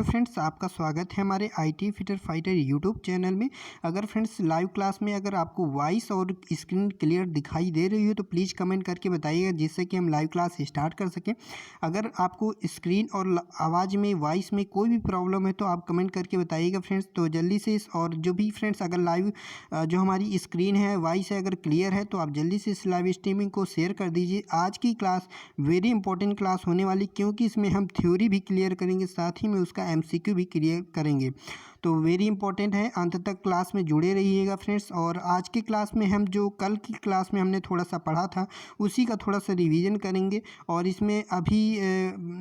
Hello friends, आपका स्वागत है हमारे IT fitter fighter YouTube channel में। अगर फ्रेंड्स लाइव क्लास में अगर आपको वॉइस और स्क्रीन क्लियर दिखाई दे रही हो तो प्लीज़ कमेंट करके बताइएगा, जिससे कि हम लाइव क्लास स्टार्ट कर सकें। अगर आपको स्क्रीन और आवाज़ में वॉइस में कोई भी प्रॉब्लम है तो आप कमेंट करके बताइएगा फ्रेंड्स। तो जल्दी से और जो भी फ्रेंड्स अगर लाइव जो हमारी स्क्रीन है वॉइस है अगर क्लियर है तो आप जल्दी से इस लाइव स्ट्रीमिंग को शेयर कर दीजिए। आज की क्लास वेरी इंपॉर्टेंट क्लास होने वाली, क्योंकि इसमें हम थ्योरी भी क्लियर करेंगे, साथ ही में उसका एमसीक्यू भी क्लियर करेंगे। तो वेरी इंपॉर्टेंट है, अंत तक क्लास में जुड़े रहिएगा फ्रेंड्स। और आज की क्लास में हम जो कल की क्लास में हमने थोड़ा सा पढ़ा था उसी का थोड़ा सा रिवीजन करेंगे। और इसमें अभी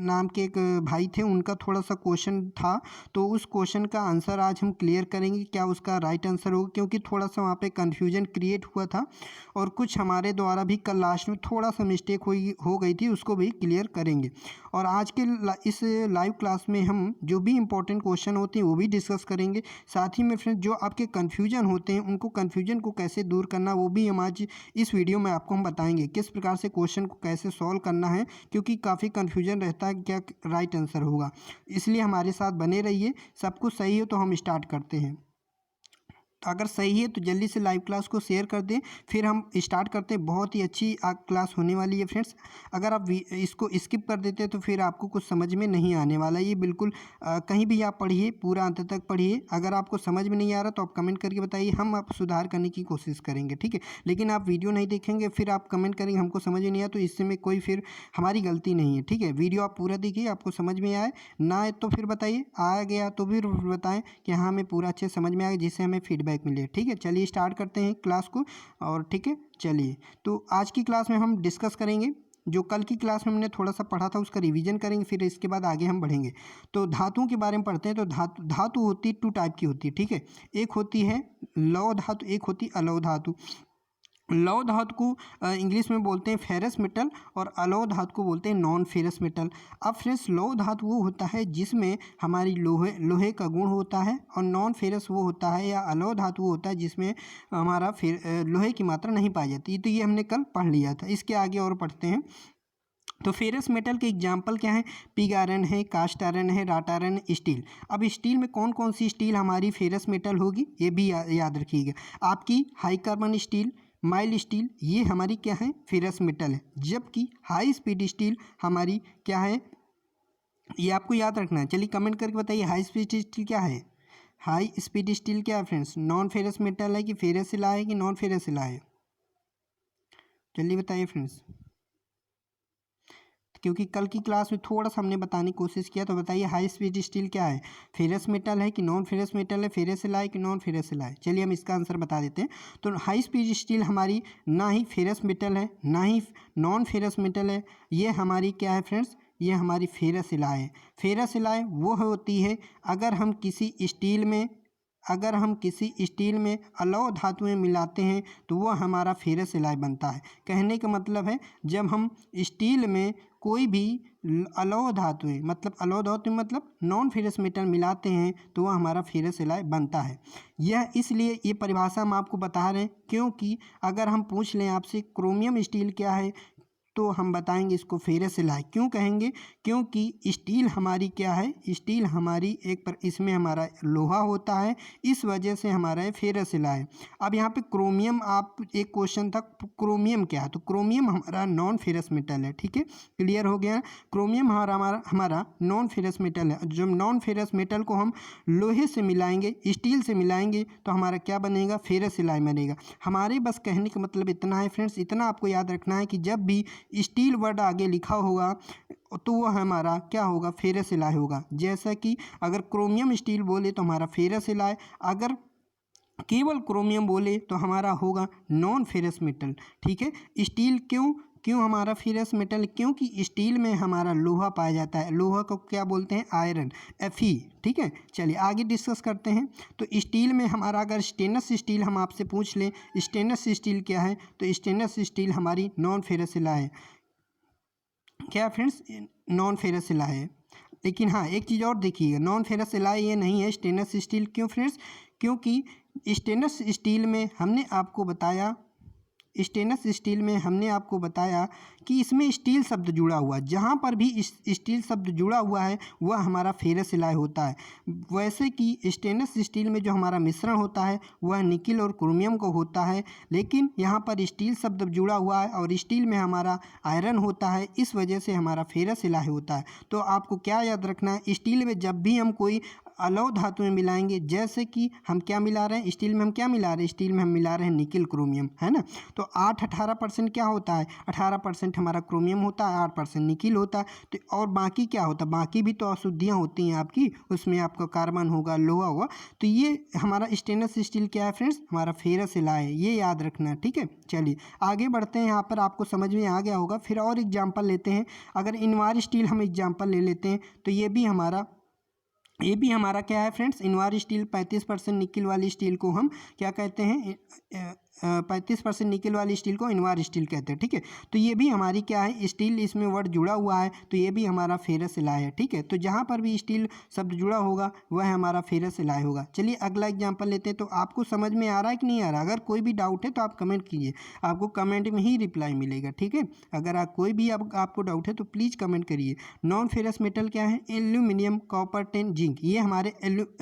नाम के एक भाई थे, उनका थोड़ा सा क्वेश्चन था, तो उस क्वेश्चन का आंसर आज हम क्लियर करेंगे, क्या उसका राइट आंसर होगा, क्योंकि थोड़ा सा वहाँ पे कन्फ्यूजन क्रिएट हुआ था और कुछ हमारे द्वारा भी कल लास्ट में थोड़ा सा मिस्टेक हो गई थी, उसको भी क्लियर करेंगे। और आज के इस लाइव क्लास में हम जो भी इंपॉर्टेंट क्वेश्चन होते हैं वो भी डिस्कस करेंगे। साथ ही में फ्रेंड्स जो आपके कन्फ्यूजन होते हैं उनको कन्फ्यूजन को कैसे दूर करना वो भी हम आज इस वीडियो में आपको हम बताएंगे, किस प्रकार से क्वेश्चन को कैसे सॉल्व करना है, क्योंकि काफ़ी कन्फ्यूजन रहता है क्या राइट आंसर होगा। इसलिए हमारे साथ बने रहिए। सब कुछ सही हो तो हम स्टार्ट करते हैं। तो अगर सही है तो जल्दी से लाइव क्लास को शेयर कर दें, फिर हम स्टार्ट करते हैं। बहुत ही अच्छी क्लास होने वाली है फ्रेंड्स। अगर आप इसको स्किप कर देते हैं तो फिर आपको कुछ समझ में नहीं आने वाला। ये बिल्कुल कहीं भी आप पढ़िए, पूरा अंत तक पढ़िए। अगर आपको समझ में नहीं आ रहा तो आप कमेंट करके बताइए, हम आप सुधार करने की कोशिश करेंगे, ठीक है। लेकिन आप वीडियो नहीं देखेंगे फिर आप कमेंट करेंगे हमको समझ में नहीं आया, तो इसमें कोई फिर हमारी गलती नहीं है, ठीक है। वीडियो आप पूरा देखिए, आपको समझ में आए ना आए तो फिर बताइए, आ गया तो फिर बताएं कि हाँ हमें पूरा अच्छे समझ में आ गया, जिससे हमें फीडबैक मिले, ठीक है। चलिए स्टार्ट करते हैं क्लास को। और ठीक है, चलिए तो आज की क्लास में हम डिस्कस करेंगे जो कल की क्लास में हमने थोड़ा सा पढ़ा था, उसका रिवीजन करेंगे, फिर इसके बाद आगे हम बढ़ेंगे। तो धातुओं के बारे में पढ़ते हैं। तो धातु होती है, 2 टाइप की होती है, ठीक है। एक होती है लौह धातु, एक होती है अलौह धातु। लौह धातु को इंग्लिश में बोलते हैं फेरस मेटल और अलौह धातु को बोलते हैं नॉन फेरस मेटल। अब फ्रेंड्स लौह धातु वो होता है जिसमें हमारी लोहे का गुण होता है, और नॉन फेरस वो होता है या अलौह धातु वो होता है जिसमें हमारा लोहे की मात्रा नहीं पाई जाती। तो ये हमने कल पढ़ लिया था। इसके आगे और पढ़ते हैं। तो फेरस मेटल के एग्जाम्पल क्या है? पिग आयरन है, कास्ट आयरन है, राट आयरन, स्टील। अब स्टील में कौन कौन सी स्टील हमारी फेरस मेटल होगी ये भी याद रखिएगा। आपकी high carbon steel, mild steel, ये हमारी क्या है? फेरस मेटल है। जबकि हाई स्पीड स्टील हमारी क्या है? ये आपको याद रखना है। चलिए कमेंट करके बताइए हाई स्पीड स्टील क्या है? हाई स्पीड स्टील क्या है फ्रेंड्स? नॉन फेरस मेटल है कि फेरस सिला है कि नॉन फेरस सिला है? चलिए बताइए फ्रेंड्स, क्योंकि कल की क्लास में थोड़ा सा हमने बताने की कोशिश किया। तो बताइए हाई स्पीड स्टील क्या है? फेरस मेटल है कि नॉन फेरस मेटल है? फेरस सिला है कि नॉन फेरस सिला है? चलिए हम इसका आंसर बता देते हैं। तो हाई स्पीड स्टील हमारी ना ही फेरस मेटल है ना ही नॉन फेरस मेटल है, ये हमारी क्या है फ्रेंड्स? ये हमारी फेरस सिलाई है। फेरस सिलाई वो होती है अगर हम किसी स्टील में अलौह धातुएं मिलाते हैं तो वो हमारा फेरस सिलाई बनता है। कहने का मतलब है जब हम स्टील में कोई भी अलौह धातुएं मतलब नॉन फेरस मेटल मिलाते हैं तो वह हमारा फेरस सिलाई बनता है। यह इसलिए ये परिभाषा हम आपको बता रहे हैं क्योंकि अगर हम पूछ लें आपसे क्रोमियम स्टील क्या है तो हम बताएंगे इसको फेरस सिलाई। क्यों कहेंगे? क्योंकि स्टील हमारी क्या है? स्टील हमारी इसमें हमारा लोहा होता है, इस वजह से हमारा है फेरस सिलाई। अब यहाँ पे क्रोमियम, आप एक क्वेश्चन था क्रोमियम क्या है, तो क्रोमियम हमारा नॉन फेरस मेटल है, ठीक है। क्लियर हो गया? क्रोमियम हमारा नॉन फेरस मेटल है। जब नॉन फेरस मेटल को हम लोहे से मिलाएंगे, स्टील से मिलाएंगे तो हमारा क्या बनेगा? फेरस सिलाई बनेगा। हमारे बस कहने का मतलब इतना है फ्रेंड्स, इतना आपको याद रखना है कि जब भी स्टील वर्ड आगे लिखा होगा तो वो हमारा क्या होगा? फेरस सिलाई होगा। जैसा कि अगर क्रोमियम स्टील बोले तो हमारा फेरस सिलाई, अगर केवल क्रोमियम बोले तो हमारा होगा नॉन फेरस मेटल, ठीक है। स्टील क्यों हमारा फेरस मेटल? क्योंकि स्टील में हमारा लोहा पाया जाता है। लोहा को क्या बोलते हैं? आयरन, Fe, ठीक है। चलिए आगे डिस्कस करते हैं। तो स्टील में हमारा अगर स्टेनलेस स्टील हम आपसे पूछ लें स्टेनलेस स्टील क्या है, तो स्टेनलेस स्टील हमारी नॉन फेरस सिलाई है। क्या फ्रेंड्स? नॉन फेरस सिलाई है। लेकिन हाँ एक चीज़ और देखिएगा, नॉन फेरस सिलाई ये नहीं है स्टेनलेस स्टील। क्यों फ्रेंड्स? क्योंकि स्टेनलेस स्टील में हमने आपको बताया स्टेनलेस स्टील में हमने आपको बताया कि इसमें स्टील शब्द जुड़ा हुआ है, जहाँ पर भी स्टील शब्द जुड़ा हुआ है वह हमारा फेरस एलॉय होता है। वैसे कि स्टेनलेस स्टील में जो हमारा मिश्रण होता है वह निकिल और क्रोमियम को होता है, लेकिन यहाँ पर स्टील शब्द जुड़ा हुआ है और स्टील में हमारा आयरन होता है, इस वजह से हमारा फेरस एलॉय होता है। तो आपको क्या याद रखना है, स्टील में जब भी हम कोई अलौह धातुएं मिलाएंगे, जैसे कि हम क्या मिला रहे हैं स्टील में, हम क्या मिला रहे हैं स्टील में, हम मिला रहे हैं निकिल क्रोमियम, है ना। तो 18% क्या होता है, 18% हमारा क्रोमियम होता है, 8% निकिल होता है। तो और बाकी क्या होता है, बाकी भी तो अशुद्धियाँ होती हैं आपकी, उसमें आपका कार्बन होगा, लोहा होगा। तो ये हमारा स्टेनलेस स्टील क्या है फ्रेंड्स, हमारा फेरस एलॉय है, ये याद रखना है, ठीक है। चलिए आगे बढ़ते हैं, यहाँ पर आपको समझ में आ गया होगा। फिर और एग्जाम्पल लेते हैं, अगर इनवार स्टील हम एग्जाम्पल ले लेते हैं तो ये भी हमारा क्या है फ्रेंड्स, इनवार स्टील 35% निकिल वाली स्टील को हम क्या कहते हैं, 35% निकिल वाली स्टील को इनवार स्टील कहते हैं, ठीक है। तो ये भी हमारी क्या है, स्टील इसमें वर्ड जुड़ा हुआ है, तो ये भी हमारा फेरस एलॉय है, ठीक है। तो जहाँ पर भी स्टील शब्द जुड़ा होगा वह हमारा फेरस एलॉय होगा। चलिए अगला एग्जाम्पल लेते हैं। तो आपको समझ में आ रहा है कि नहीं आ रहा, अगर कोई भी डाउट है तो आप कमेंट कीजिए, आपको कमेंट में ही रिप्लाई मिलेगा, ठीक है। अगर कोई भी आपको डाउट है तो प्लीज़ कमेंट करिए। नॉन फेरस मेटल क्या है, एल्यूमिनियम, कॉपर, टिन, जिंक, ये हमारे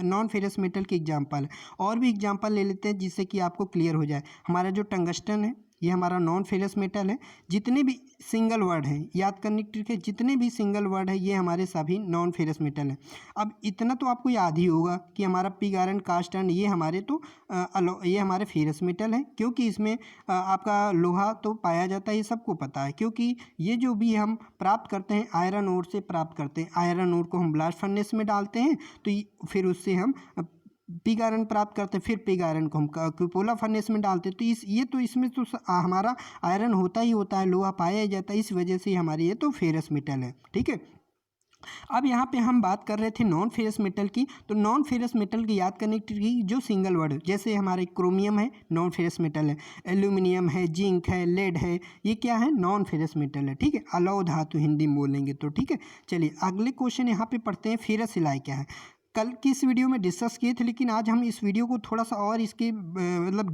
नॉन फेरस मेटल के एग्जाम्पल है। और भी एग्जाम्पल ले लेते हैं जिससे कि आपको क्लियर हो जाए। हमारा जो टंगस्टन है ये हमारा नॉन फेरस मेटल है। जितने भी सिंगल वर्ड हैं, याद करने के जितने भी सिंगल वर्ड है ये हमारे सभी नॉन फेरस मेटल है। अब इतना तो आपको याद ही होगा कि हमारा पिग आयरन, कास्ट आयरन, ये हमारे तो ये हमारे फेरस मेटल है, क्योंकि इसमें आपका लोहा तो पाया जाता है, ये सबको पता है। क्योंकि ये जो भी हम प्राप्त करते हैं आयरन ओर से प्राप्त करते हैं, आयरन ओर को हम ब्लास्ट फर्नेस में डालते हैं, तो फिर उससे हम पिग आयरन प्राप्त करते हैं, फिर पिग आयरन को हम कुपोला फर्नेस में डालते हैं। तो इसमें तो हमारा आयरन होता ही होता है, लोहा पाया जाता है, इस वजह से हमारी ये तो फेरस मेटल है, ठीक है। अब यहाँ पे हम बात कर रहे थे नॉन फेरस मेटल की। तो नॉन फेरस मेटल की याद करने की जो सिंगल वर्ड, जैसे हमारे क्रोमियम है नॉन फेरस मेटल है, एल्यूमिनियम है, जिंक है, लेड है, ये क्या है, नॉन फेरस मेटल है, ठीक है। अलौह धातु हिंदी में बोलेंगे तो, ठीक है। चलिए अगले क्वेश्चन यहाँ पे पढ़ते हैं, फेरस एलॉय क्या है। कल की इस वीडियो में डिस्कस किए थे, लेकिन आज हम इस वीडियो को थोड़ा सा और इसके मतलब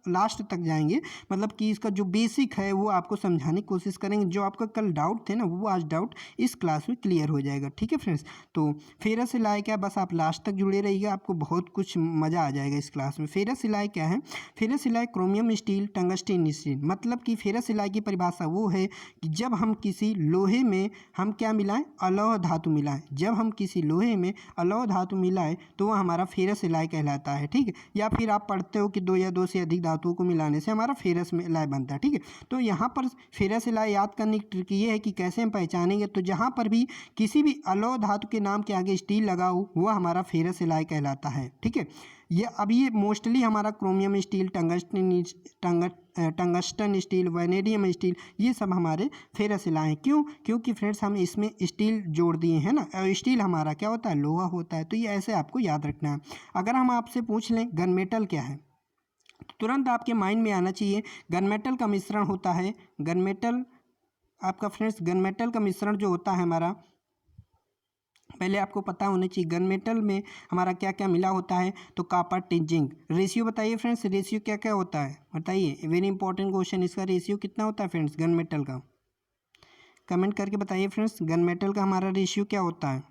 लास्ट तक जाएंगे, मतलब कि इसका जो बेसिक है वो आपको समझाने की कोशिश करेंगे। जो आपका कल डाउट थे ना, वो आज डाउट इस क्लास में क्लियर हो जाएगा, ठीक है फ्रेंड्स। तो फेरस एलॉय क्या, बस आप लास्ट तक जुड़े रहिएगा, आपको बहुत कुछ मज़ा आ जाएगा इस क्लास में। फेरस एलॉय क्या है, ferrous alloy chromium steel, tungsten steel, मतलब कि फेरस एलॉय की परिभाषा वो है कि जब हम किसी लोहे में हम क्या मिलाएं, अलौह धातु मिलाएं। जब हम किसी लोहे में अलौह धातु मिलाए तो वह हमारा फेरस एलॉय कहलाता है, ठीक है। या फिर आप पढ़ते हो कि दो या दो से अधिक धातुओं को मिलाने से हमारा फेरस एलॉय बनता है, ठीक है। तो यहाँ पर फेरस एलॉय याद करने की ट्रिक ये है कि कैसे हम पहचानेंगे, तो जहाँ पर भी किसी भी अलौह धातु के नाम के आगे स्टील लगा हो वह हमारा फेरस एलॉय कहलाता है, ठीक है। ये मोस्टली हमारा chromium steel, tungsten steel, vanadium steel, ये सब हमारे फेरस एलॉय हैं। क्यों, क्योंकि फ्रेंड्स हम इसमें स्टील जोड़ दिए हैं ना, और स्टील हमारा क्या होता है, लोहा होता है। तो ये ऐसे आपको याद रखना है। अगर हम आपसे पूछ लें गन मेटल क्या है, तो तुरंत आपके माइंड में आना चाहिए गन मेटल का मिश्रण होता है। गन मेटल आपका फ्रेंड्स, गन मेटल का मिश्रण जो होता है हमारा, पहले आपको पता होना चाहिए गन मेटल में हमारा क्या क्या मिला होता है। तो कॉपर, टिन, जिंक। रेशियो बताइए फ्रेंड्स, रेशियो क्या क्या होता है बताइए, वेरी इंपॉर्टेंट क्वेश्चन। इसका रेशियो कितना होता है फ्रेंड्स गन मेटल का, कमेंट करके बताइए फ्रेंड्स, गन मेटल का हमारा रेशियो क्या होता है।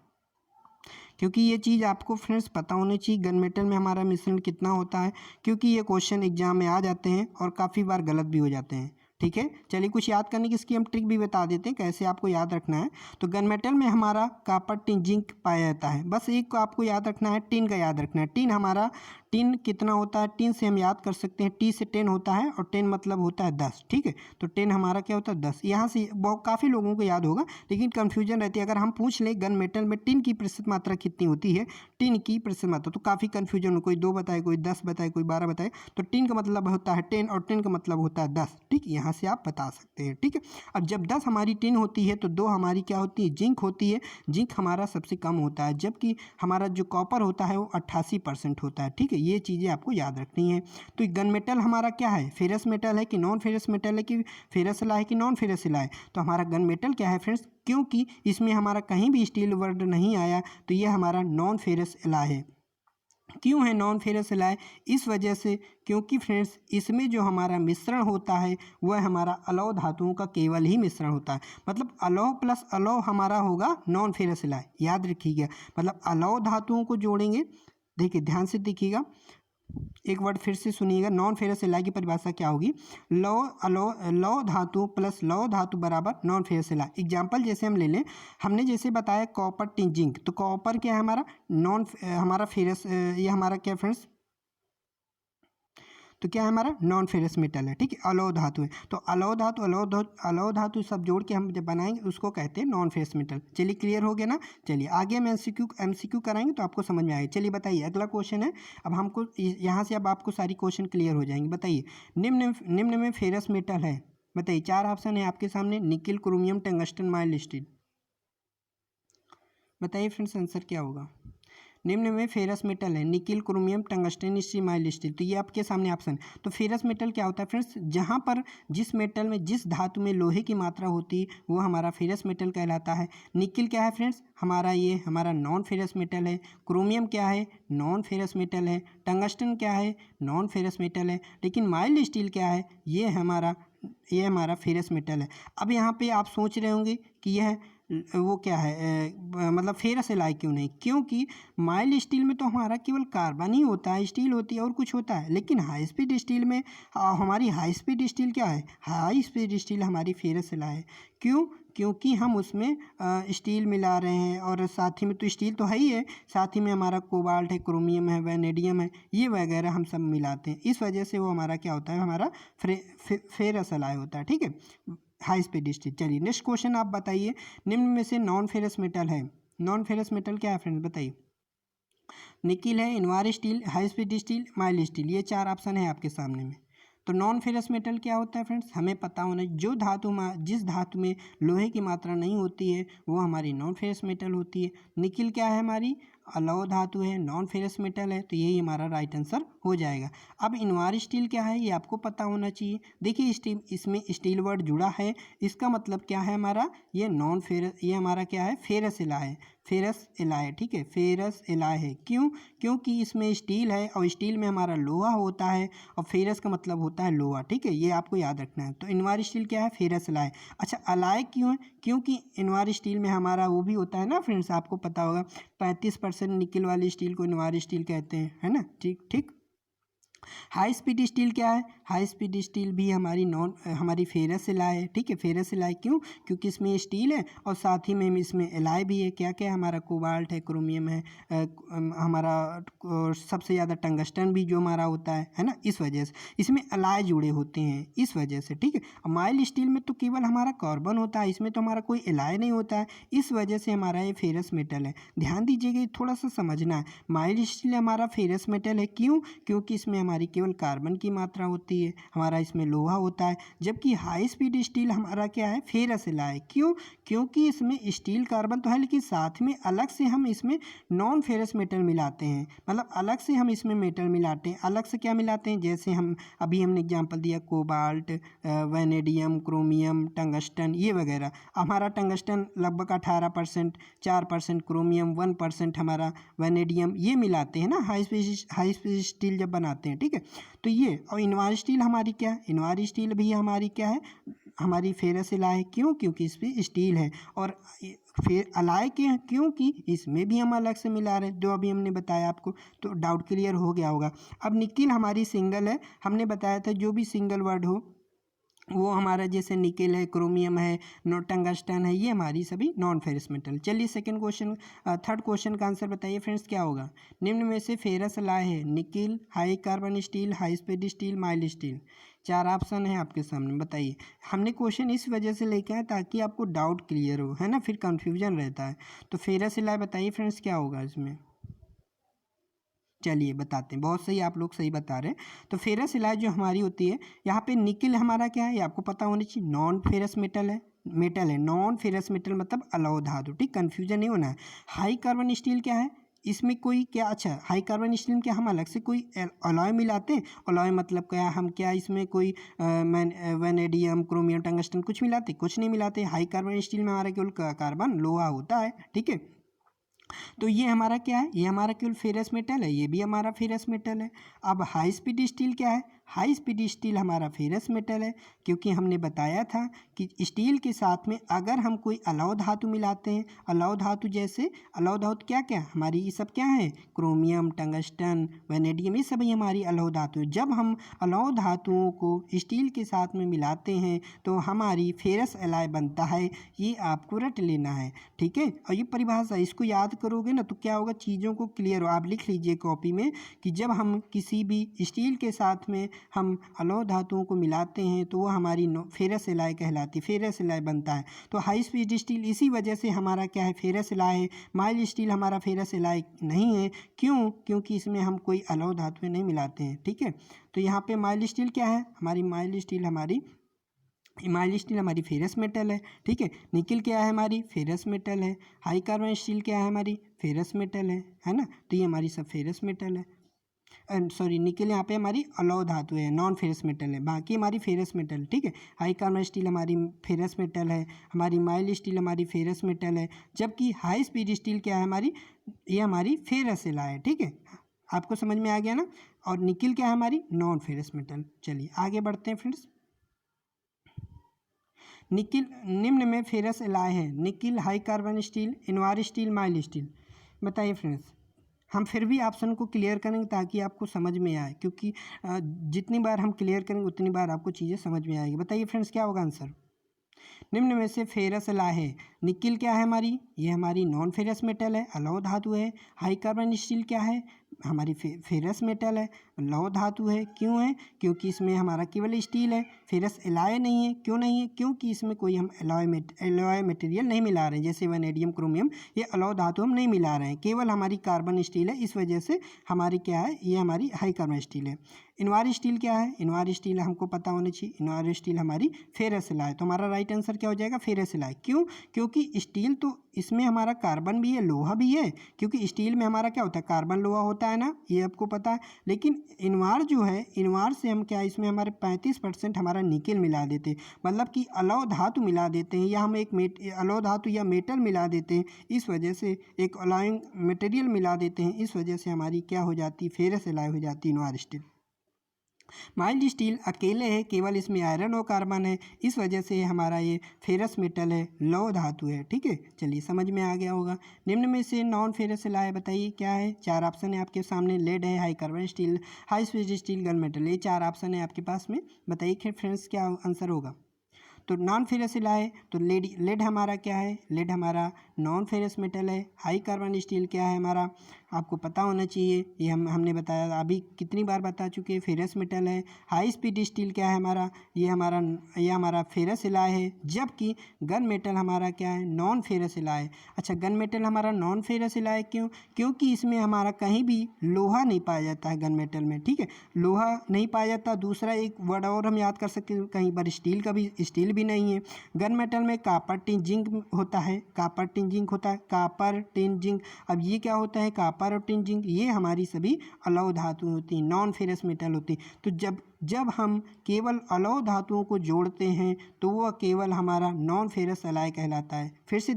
क्योंकि ये चीज़ आपको फ्रेंड्स पता होनी चाहिए, गन मेटल में हमारा मिश्रण कितना होता है, क्योंकि ये क्वेश्चन एग्जाम में आ जाते हैं और काफ़ी बार गलत भी हो जाते हैं, ठीक है। चलिए कुछ याद करने की इसकी हम ट्रिक भी बता देते हैं कैसे आपको याद रखना है। तो गन मेटल में हमारा कॉपर, टिन, जिंक पाया जाता है। बस एक को आपको याद रखना है, टिन का याद रखना है। टिन हमारा, टिन कितना होता है, टिन से हम याद कर सकते हैं, टी से 10 होता है, और 10 मतलब होता है 10, ठीक है। तो 10 हमारा क्या होता है 10। यहाँ से बहुत काफ़ी लोगों को याद होगा, लेकिन कन्फ्यूजन रहती है। अगर हम पूछ लें गन मेटल में टिन की प्रतिशत मात्रा कितनी होती है, टिन की प्रतिशत मात्रा, तो काफ़ी कन्फ्यूजन हो, कोई 2 बताए, कोई 10 बताए, कोई 12 बताए। तो टिन का मतलब होता है 10 और 10 का मतलब होता है 10, ठीक। यहाँ से आप बता सकते हैं, ठीक है। अब जब 10 हमारी टिन होती है तो 2 हमारी क्या होती है, जिंक होती है। जिंक हमारा सबसे कम होता है, जबकि हमारा जो कॉपर होता है वो 88% होता है, ठीक है। ये चीज़ें आपको याद रखनी है। तो गन मेटल हमारा क्या है, फेरस मेटल है कि नॉन फेरस मेटल है, कि फेरस एलॉय है कि नॉन फेरस एलॉय है। तो हमारा गन मेटल क्या है फ्रेंड्स, क्योंकि इसमें हमारा कहीं भी स्टील वर्ड नहीं आया, तो ये हमारा नॉन फेरस एलॉय है। क्यों है नॉन फेरस एलॉय? इस वजह से क्योंकि फ्रेंड्स इसमें जो हमारा मिश्रण होता है वह हमारा अलौह धातुओं का केवल ही मिश्रण होता है। मतलब अलौह प्लस अलौह हमारा होगा नॉन फेरस एलॉय, याद रखिएगा। मतलब अलौह धातुओं को जोड़ेंगे, देखिए ध्यान से देखिएगा, एक वर्ड फिर से सुनिएगा, नॉन फेरस एलॉय की परिभाषा क्या होगी? लौह धातु प्लस लौह धातु बराबर नॉन फेरस एलॉय। एग्जाम्पल जैसे हम ले लें, हमने जैसे बताया कॉपर टिन जिंक, तो कॉपर क्या है हमारा हमारा फेरस, ये हमारा क्या फ्रेंड्स, तो क्या है हमारा नॉन फेरस मेटल है, ठीक है, अलौह धातु है। तो अलौह धातु सब जोड़ के हम जब बनाएंगे उसको कहते हैं नॉन फेरस मेटल। चलिए क्लियर हो गया ना। चलिए आगे हम एमसीक्यू कराएंगे तो आपको समझ में आएगा। चलिए बताइए, अगला क्वेश्चन है। अब हमको यहाँ से अब आपको सारी क्वेश्चन क्लियर हो जाएंगे। बताइए, निम्न में फेरस मेटल है, बताइए, 4 ऑप्शन है आपके सामने, nickel, chromium, tungsten, mild steel. बताइए फ्रेंड्स आंसर क्या होगा? निम्न में फेरस मेटल है, nickel, chromium, tungsten, steel, mild steel. तो ये आपके सामने ऑप्शन। तो फेरस मेटल क्या होता है फ्रेंड्स? जहाँ पर जिस मेटल में, जिस धातु में लोहे की मात्रा होती है वो हमारा फेरस मेटल कहलाता है। निकिल क्या है फ्रेंड्स? हमारा ये हमारा नॉन फेरस मेटल है। क्रोमियम क्या है? नॉन फेरस मेटल है। टंगस्टन क्या है? नॉन फेरस मेटल है। लेकिन माइल्ड स्टील क्या है? ये हमारा फेरस मेटल है। अब यहाँ पे आप सोच रहे होंगे कि यह वो क्या है, मतलब फेरस एलॉय क्यों नहीं? क्योंकि माइल्ड स्टील में तो हमारा केवल कार्बन ही होता है, स्टील होती है और कुछ होता है। लेकिन हाई स्पीड स्टील में हमारी हाई स्पीड स्टील क्या है? हाई स्पीड स्टील हमारी फेरस एलॉय है। क्यों? क्योंकि हम उसमें स्टील मिला रहे हैं और साथ ही में तो स्टील तो है ही है, साथ ही में हमारा कोबाल्ट है, क्रोमियम है, वैनेडियम है, ये वगैरह हम सब मिलाते हैं। इस वजह से वो हमारा क्या होता है? हमारा फेरस एलॉय होता है, ठीक है, हाई स्पीड स्टील। चलिए नेक्स्ट क्वेश्चन आप बताइए, निम्न में से नॉन फेरस मेटल है, नॉन फेरस मेटल क्या है फ्रेंड्स? बताइए। निकिल है, Invar steel, high speed steel, mild steel, ये 4 ऑप्शन है आपके सामने में। तो नॉन फेरस मेटल क्या होता है फ्रेंड्स? हमें पता होना, जिस धातु में लोहे की मात्रा नहीं होती है वो हमारी नॉन फेरस मेटल होती है। निकिल क्या है? हमारी अलौह धातु है, नॉन फेरस मेटल है, तो यही हमारा राइट आंसर हो जाएगा। अब इनवार स्टील क्या है? ये आपको पता होना चाहिए। देखिए स्टील, इसमें स्टील वर्ड जुड़ा है, इसका मतलब क्या है हमारा? ये नॉन फेरस, ये हमारा क्या है? फेरस एलॉय है, फेरस एलॉय, ठीक है, फेरस एलॉय है। क्यों? क्योंकि इसमें स्टील है और स्टील में हमारा लोहा होता है और फेरस का मतलब होता है लोहा, ठीक है, ये आपको याद रखना है। तो इनवार स्टील क्या है? Ferrous alloy. अच्छा, एलॉय क्यों है? क्योंकि इनवार स्टील में हमारा वो भी होता है ना फ्रेंड्स, आपको पता होगा 35% निकल वाली स्टील को इनवार स्टील कहते हैं, है ना, ठीक ठीक। हाई स्पीड स्टील क्या है? हाई स्पीड स्टील भी हमारी फेरस एलॉय है, ठीक है, फेरस एलॉय। क्यों? क्योंकि इसमें स्टील है और साथ ही में इसमें एलॉय भी है। क्या क्या है? हमारा कोबाल्ट है, क्रोमियम है, हमारा सबसे ज़्यादा टंगस्टन भी जो हमारा होता है ना, इस वजह से इसमें एलॉय जुड़े होते हैं, इस वजह से, ठीक है। माइल्ड स्टील में तो केवल हमारा कार्बन होता है, इसमें तो हमारा कोई एलॉय नहीं होता है, इस वजह से हमारा ये फेरस मेटल है। ध्यान दीजिएगा, थोड़ा सा समझना है। माइल्ड स्टील हमारा फेरस मेटल है, क्यों? क्योंकि इसमें हमारी केवल कार्बन की मात्रा होती है, हमारा इसमें लोहा होता है। जबकि हाई स्पीड स्टील हमारा क्या है? फेरस एलॉय है। क्यों? क्योंकि इसमें स्टील कार्बन तो है लेकिन साथ में अलग से हम इसमें नॉन फेरस मेटल मिलाते हैं, मतलब अलग से हम इसमें मेटल मिलाते हैं। अलग से क्या मिलाते हैं? जैसे हमने एग्जांपल दिया, कोबाल्ट, वैनेडियम, क्रोमियम, टंगस्टन, ये वगैरह। हमारा टंगस्टन लगभग 18%, 4% क्रोमियम, 1% हमारा वैनेडियम, ये मिलाते हैं ना हाई स्पीड स्टील जब बनाते हैं, ठीक है। तो ये, और इनवार स्टील हमारी क्या है? इनवार स्टील भी हमारी क्या है? हमारी फेरस एलॉय है। क्यों? क्योंकि इस पर स्टील है। और फिर एलॉय के क्योंकि इसमें भी हम अलग से मिला रहे हैं, जो अभी हमने बताया आपको, तो डाउट क्लियर हो गया होगा। अब निकिल हमारी सिंगल है, हमने बताया था जो भी सिंगल वर्ड हो वो हमारा, जैसे निकेल है, क्रोमियम है, टंगस्टन है, ये हमारी सभी नॉन फेरस मेटल। चलिए सेकंड क्वेश्चन, थर्ड क्वेश्चन का आंसर बताइए फ्रेंड्स, क्या होगा? निम्न में से फेरस एलॉय है, nickel, high carbon steel, high speed steel, mild steel. 4 option है आपके सामने, बताइए। हमने क्वेश्चन इस वजह से लेके आए ताकि आपको डाउट क्लियर हो, है ना, फिर कन्फ्यूजन रहता है। तो फेरस एलॉय बताइए फ्रेंड्स क्या होगा इसमें? चलिए बताते हैं, बहुत सही, आप लोग सही बता रहे हैं। तो फेरस एलॉय जो हमारी होती है, यहाँ पे निकिल हमारा क्या है? ये आपको पता होनी चाहिए, नॉन फेरस मेटल है, नॉन फेरस मेटल मतलब अलौह धातु, ठीक, कंफ्यूजन नहीं होना है। हाई कार्बन स्टील क्या है? इसमें कोई क्या, अच्छा, हाई कार्बन स्टील में क्या हम अलग से कोई अलॉय मिलाते हैं? अलॉय मतलब क्या, हम क्या इसमें कोई वैनेडियम, क्रोमियम, टंगस्टन कुछ मिलाते? कुछ नहीं मिलाते। हाई कार्बन स्टील में हमारा केवल कार्बन, लोहा होता है, ठीक है। तो ये हमारा क्या है, ये हमारा केवल फेरस मेटल है, ये भी हमारा फेरस मेटल है। अब हाई स्पीड स्टील क्या है, हाई स्पीड स्टील हमारा फेरस मेटल है, क्योंकि हमने बताया था कि स्टील के साथ में अगर हम कोई अलौह धातु मिलाते हैं, अलौह धातु जैसे अलौह धातु क्या क्या हमारी ये सब क्या है, क्रोमियम, टंगस्टन, वैनेडियम, ये सभी हमारी अलौह धातु है। जब हम अलौह धातुओं को स्टील के साथ में मिलाते हैं तो हमारी फेरस एलॉय बनता है। ये आपको रट लेना है, ठीक है। और ये परिभाषा इसको याद करोगे ना तो क्या होगा, चीज़ों को क्लियर हो। आप लिख लीजिए कॉपी में कि जब हम किसी भी स्टील के साथ में हम अलौह धातुओं को मिलाते हैं तो वो हमारी फेरस एलॉय कहलाती है, फेरस एलॉय बनता है। तो हाई स्पीड स्टील इसी वजह से हमारा क्या है, फेरस एलॉय है। माइल्ड स्टील हमारा फेरस एलॉय नहीं है, क्यों, क्योंकि इसमें हम कोई अलौह धातुएं नहीं मिलाते हैं, ठीक है। तो यहाँ पे माइल्ड स्टील क्या है, हमारी माइल्ड स्टील हमारी फेरस मेटल है, ठीक है। निकिल क्या है, हमारी फेरस मेटल है। हाई कार्बन स्टील क्या है, हमारी फेरस मेटल है ना। तो ये हमारी सब फेरस मेटल है। सॉरी, निकिल यहाँ पे हमारी अलौह धातु है, नॉन फेरस मेटल है, बाकी हमारी फेरस मेटल, ठीक है। हाई कार्बन स्टील हमारी फेरस मेटल है, हमारी माइल्ड स्टील हमारी फेरस मेटल है, जबकि हाई स्पीड स्टील क्या है हमारी, ये हमारी फेरस एलॉय है, ठीक है। आपको समझ में आ गया ना। और निकिल क्या है हमारी नॉन फेरस मेटल। चलिए आगे बढ़ते हैं फ्रेंड्स। निकिल निम्न में फेरस एलॉय है, nickel, high carbon steel, invar steel, mild steel. बताइए फ्रेंड्स, हम फिर भी ऑप्शन को क्लियर करेंगे ताकि आपको समझ में आए, क्योंकि जितनी बार हम क्लियर करेंगे उतनी बार आपको चीज़ें समझ में आएगी। बताइए फ्रेंड्स क्या होगा आंसर। निम्न में से फेरस एलॉय है, निकिल क्या है हमारी, ये हमारी नॉन फेरस मेटल है, अलौह धातु है। हाई कार्बन स्टील क्या है, हमारी फेरस मेटल है, लौह धातु है। क्यों है, क्योंकि इसमें हमारा केवल स्टील है, फेरस एलॉय नहीं है। क्यों नहीं है, क्योंकि इसमें कोई हम एलॉय मटेरियल नहीं मिला रहे हैं, जैसे वैनेडियम, क्रोमियम, ये अलौह धातु हम नहीं मिला रहे हैं, केवल हमारी कार्बन स्टील है। इस वजह से हमारी क्या है, ये हमारी हाई कार्बन स्टील है। इनवार स्टील क्या है, इनवार स्टील हमको पता होना चाहिए, इनवार स्टील हमारी फेरस एलॉय। तो हमारा राइट आंसर क्या हो जाएगा, फेरस एलॉय। क्यों, क्योंकि स्टील तो इसमें हमारा कार्बन भी है, लोहा भी है, क्योंकि स्टील में हमारा क्या होता है, कार्बन लोहा होता है ना, ये आपको पता है। लेकिन इनवार जो है, इनवार से हम क्या, इसमें हमारे 35% हमारा निकेल मिला देते हैं, मतलब कि अलौह धातु मिला देते हैं, या हम एक अलौह धातु या मेटल मिला देते हैं। इस वजह से एक अलॉइंग मटेरियल मिला देते हैं, इस वजह से हमारी क्या हो जाती है, फेरस एलॉय हो जाती है इनवार स्टील। माइल्ड स्टील अकेले है, केवल इसमें आयरन और कार्बन है, इस वजह से हमारा ये फेरस मेटल है, लौह धातु है, ठीक है। चलिए समझ में आ गया होगा। निम्न में से नॉन फेरस एलॉय बताइए क्या है। 4 ऑप्शन है आपके सामने, लेड है, high carbon steel, high speed steel, gun metal, ये 4 ऑप्शन है आपके पास में। बताइए फ्रेंड्स क्या आंसर होगा। तो नॉन फेरस एलॉय, तो लेड हमारा क्या है, लेड हमारा नॉन फेरस मेटल है। हाई कार्बन स्टील क्या है हमारा, आपको पता होना चाहिए, ये हमने बताया, अभी कितनी बार बता चुके हैं, फेरस मेटल है। हाई स्पीड स्टील क्या है हमारा, ये हमारा फेरस एलॉय है, जबकि गन मेटल हमारा क्या है, नॉन फेरस एलॉय है। अच्छा, गन मेटल हमारा नॉन फेरस एलॉय क्यों, क्योंकि इसमें हमारा कहीं भी लोहा नहीं पाया जाता है गन मेटल में, ठीक है, लोहा नहीं पाया जाता। दूसरा एक वर्ड और हम याद कर सकते हैं, कहीं पर स्टील भी नहीं है। गन मेटल में कापर टिन जिंक होता है, कापर टिन जिंक होता है, कापर टिन जिंक। अब ये क्या होता है, कापर और टिन जिंक, ये हमारी सभी अलौह धातु होती हैं, नॉन फेरस मेटल होती हैं। तो जब हम केवल अलौह धातुओं को जोड़ते हैं तो वह केवल हमारा नॉन फेरस एलॉय कहलाता है। फिर से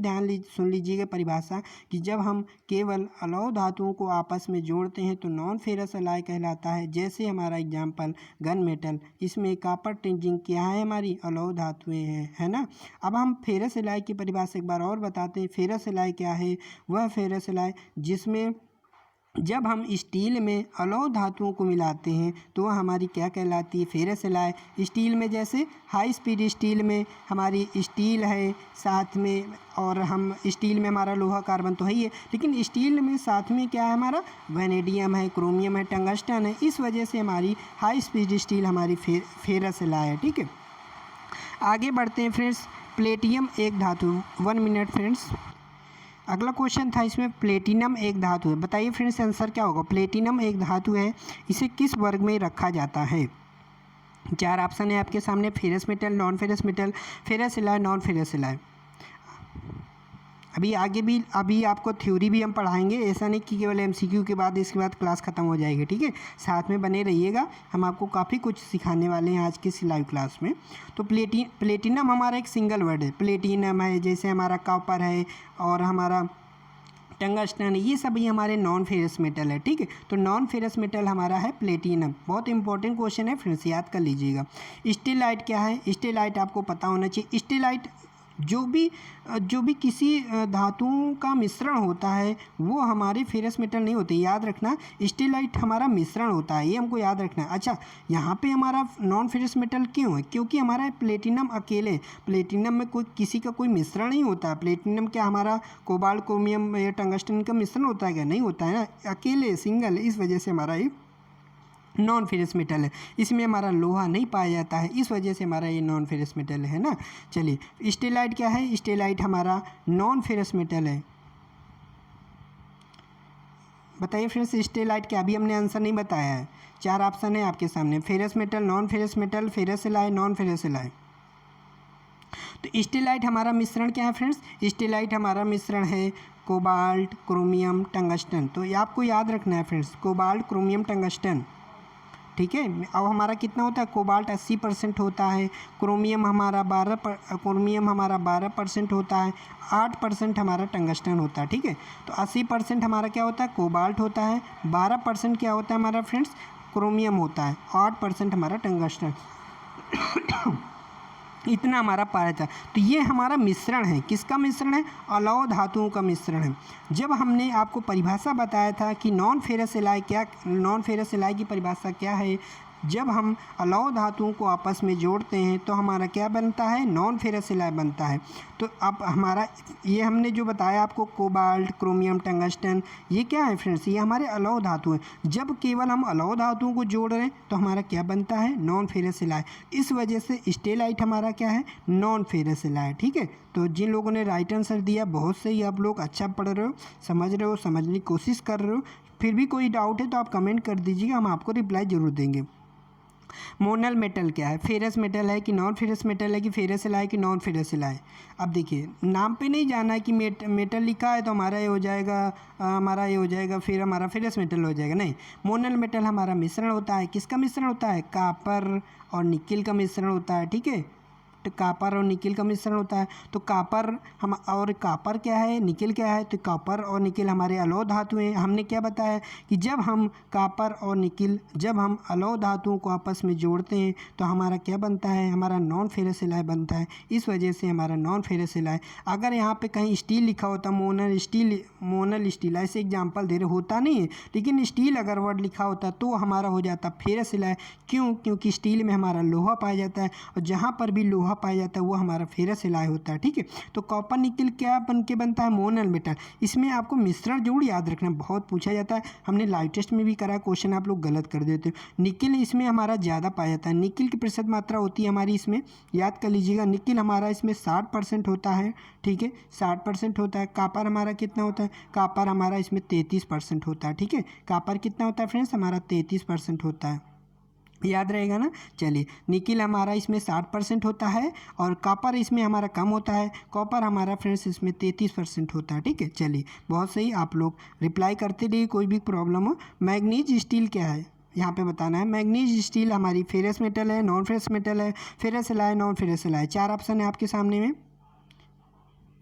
सुन लीजिएगा परिभाषा, कि जब हम केवल अलौह धातुओं को आपस में जोड़ते हैं तो नॉन फेरस एलॉय कहलाता है। जैसे हमारा एग्जाम्पल गन मेटल, इसमें कापर टिन जिंक क्या है, हमारी अलौह धातुएं हैं, है ना। अब हम फेरस एलॉय की परिभाषा एक बार और बताते हैं। फेरस एलॉय क्या है, वह फेरस एलॉय जिसमें जब हम स्टील में अलौह धातुओं को मिलाते हैं तो वह हमारी क्या कहलाती है, फेरस एलॉय। स्टील में जैसे हाई स्पीड स्टील में हमारी स्टील है साथ में, और हम स्टील में हमारा लोहा कार्बन तो है ही है, लेकिन स्टील में साथ में क्या है हमारा, वैनेडियम है, क्रोमियम है, टंगस्टन है। इस वजह से हमारी हाई स्पीड स्टील हमारी फेरस एलॉय है, ठीक है। आगे बढ़ते हैं फ्रेंड्स। प्लेटियम एक धातु, 1 मिनट फ्रेंड्स। अगला क्वेश्चन था इसमें, प्लेटिनम एक धातु है। बताइए फ्रेंड्स आंसर क्या होगा। प्लेटिनम एक धातु है, इसे किस वर्ग में रखा जाता है। 4 ऑप्शन है आपके सामने, ferrous metal, non ferrous metal, ferrous alloy, non ferrous alloy. अभी आपको थ्योरी भी हम पढ़ाएंगे, ऐसा नहीं कि केवल MCQ के बाद इसके बाद क्लास ख़त्म हो जाएगी, ठीक है। साथ में बने रहिएगा, हम आपको काफ़ी कुछ सिखाने वाले हैं आज की इस लाइव क्लास में। तो प्लेटिनम हमारा एक सिंगल वर्ड है, प्लेटिनम है, जैसे हमारा कॉपर है और हमारा टंगस्टन, ये सभी हमारे नॉन फेरस मेटल है। ठीक है, तो नॉन फेरस मेटल हमारा है प्लेटिनम। बहुत इंपॉर्टेंट क्वेश्चन है फ्रेंड्स, याद कर लीजिएगा। स्टेलाइट क्या है? स्टेलाइट आपको पता होना चाहिए। स्टेलाइट जो भी किसी धातुओं का मिश्रण होता है वो हमारे फेरस मेटल नहीं होते, याद रखना। स्टेलाइट हमारा मिश्रण होता है, ये हमको याद रखना है। अच्छा, यहाँ पे हमारा नॉन फेरस मेटल क्यों है? क्योंकि हमारा प्लेटिनम अकेले, प्लेटिनम में कोई किसी का कोई मिश्रण नहीं होता है। प्लेटिनम क्या हमारा कोबाल्ट, क्रोमियम या टंगस्टन का मिश्रण होता है क्या? नहीं होता है ना, अकेले सिंगल है। इस वजह से हमारा ये नॉन फेरस मेटल है। इसमें हमारा लोहा नहीं पाया जाता है, इस वजह से हमारा ये नॉन फेरस मेटल है ना। चलिए, स्टेलाइट क्या है? स्टेलाइट हमारा नॉन फेरस मेटल है। बताइए फ्रेंड्स, स्टेलाइट क्या? अभी हमने आंसर नहीं बताया है। 4 ऑप्शन है आपके सामने, ferrous metal, non ferrous metal, ferrous alloy, non ferrous alloy. तो स्टेलाइट हमारा मिश्रण क्या है फ्रेंड्स? स्टेलाइट हमारा मिश्रण है कोबाल्ट, क्रोमियम, टंगस्टन। तो ये आपको याद रखना है फ्रेंड्स, कोबाल्ट, क्रोमियम, टंगस्टन। ठीक है, अब हमारा कितना होता है? कोबाल्ट 80% होता है, क्रोमियम हमारा 12% होता है, 8% हमारा टंगस्टन होता है। ठीक है, तो 80% हमारा क्या होता है? कोबाल्ट होता है, 12% क्या होता है हमारा फ्रेंड्स? क्रोमियम होता है, 8% हमारा टंगस्टन। इतना हमारा पाया था। तो ये हमारा मिश्रण है, किसका मिश्रण है? अलौह धातुओं का मिश्रण है। जब हमने आपको परिभाषा बताया था कि नॉन फेरस एलाय क्या, नॉन फेरस एलाय की परिभाषा क्या है? जब हम अलौह धातुओं को आपस में जोड़ते हैं तो हमारा क्या बनता है? नॉन फेरस एलाय बनता है। तो अब हमारा ये हमने जो बताया आपको, कोबाल्ट, क्रोमियम, टंगस्टन, ये क्या है फ्रेंड्स? ये हमारे अलौह धातु हैं। जब केवल हम अलौह धातुओं को जोड़ रहे हैं तो हमारा क्या बनता है? Non ferrous alloy. इस वजह से स्टेलाइट हमारा क्या है? Non ferrous alloy. ठीक है, तो जिन लोगों ने राइट आंसर दिया, बहुत सही, आप लोग अच्छा पढ़ रहे हो, समझ रहे हो, समझने की कोशिश कर रहे हो। फिर भी कोई डाउट है तो आप कमेंट कर दीजिएगा, हम आपको रिप्लाई ज़रूर देंगे। मोनल मेटल क्या है? फेरस मेटल है कि नॉन फेरस मेटल है कि फेरस एलाय कि नॉन फेरस एलाय? अब देखिए, नाम पे नहीं जाना है कि मेटल लिखा है तो हमारा ये हो जाएगा, हमारा ये हो जाएगा, फिर हमारा फेरस मेटल हो जाएगा। नहीं, मोनल मेटल हमारा मिश्रण होता है। किसका मिश्रण होता है? कापर और निकिल का मिश्रण होता है। ठीक है, तो कापर और निकिल का मिश्रण होता है। तो कापर हम, और कापर क्या है, निकिल क्या है? तो कापर और निकिल हमारे अलौह धातु हैं। हमने क्या बताया कि जब हम कापर और निकिल, जब हम अलौह धातुओं को आपस में जोड़ते हैं तो हमारा क्या बनता है? हमारा नॉन फेरस एलाय बनता है। इस वजह से हमारा नॉन फेरस एलाय। अगर यहाँ पे कहीं स्टील लिखा होता, मोनल स्टील, ऐसे एग्जाम्पल दे रहे, होता नहीं है, लेकिन स्टील अगर वर्ड लिखा होता तो हमारा हो जाता फेरस एलाय। क्यों? क्योंकि स्टील में हमारा लोहा पाया जाता है और जहाँ पर भी लोहा पाया जाता है वो हमारा फेरस एलाय होता है। ठीक है, तो कॉपर निकिल क्या बन के बनता है? मोनल मेटल। इसमें आपको मिश्रण जरूर याद रखना, बहुत पूछा जाता है। हमने लाइव टेस्ट में भी करा, क्वेश्चन आप लोग गलत कर देते हो। निकिल इसमें हमारा ज़्यादा पाया जाता है, निकिल की प्रतिशत मात्रा होती है हमारी इसमें, याद कर लीजिएगा। निकिल हमारा इसमें 60% होता है। ठीक है, 60% होता है। कापर हमारा कितना होता है? कापर हमारा इसमें 33% होता है। ठीक है, कापर कितना होता है फ्रेंड्स? हमारा 33% होता है, याद रहेगा ना। चलिए, निकिल हमारा इसमें 60% होता है और कॉपर इसमें हमारा कम होता है। कॉपर हमारा फ्रेंड्स इसमें 33% होता है। ठीक है, चलिए, बहुत सही, आप लोग रिप्लाई करते रहिए कोई भी प्रॉब्लम हो। मैग्नीज स्टील क्या है? यहाँ पे बताना है। मैग्नीज स्टील हमारी फेरस मेटल है, नॉन फेरस मेटल है, ferrous alloy, non ferrous alloy. 4 option है आपके सामने में।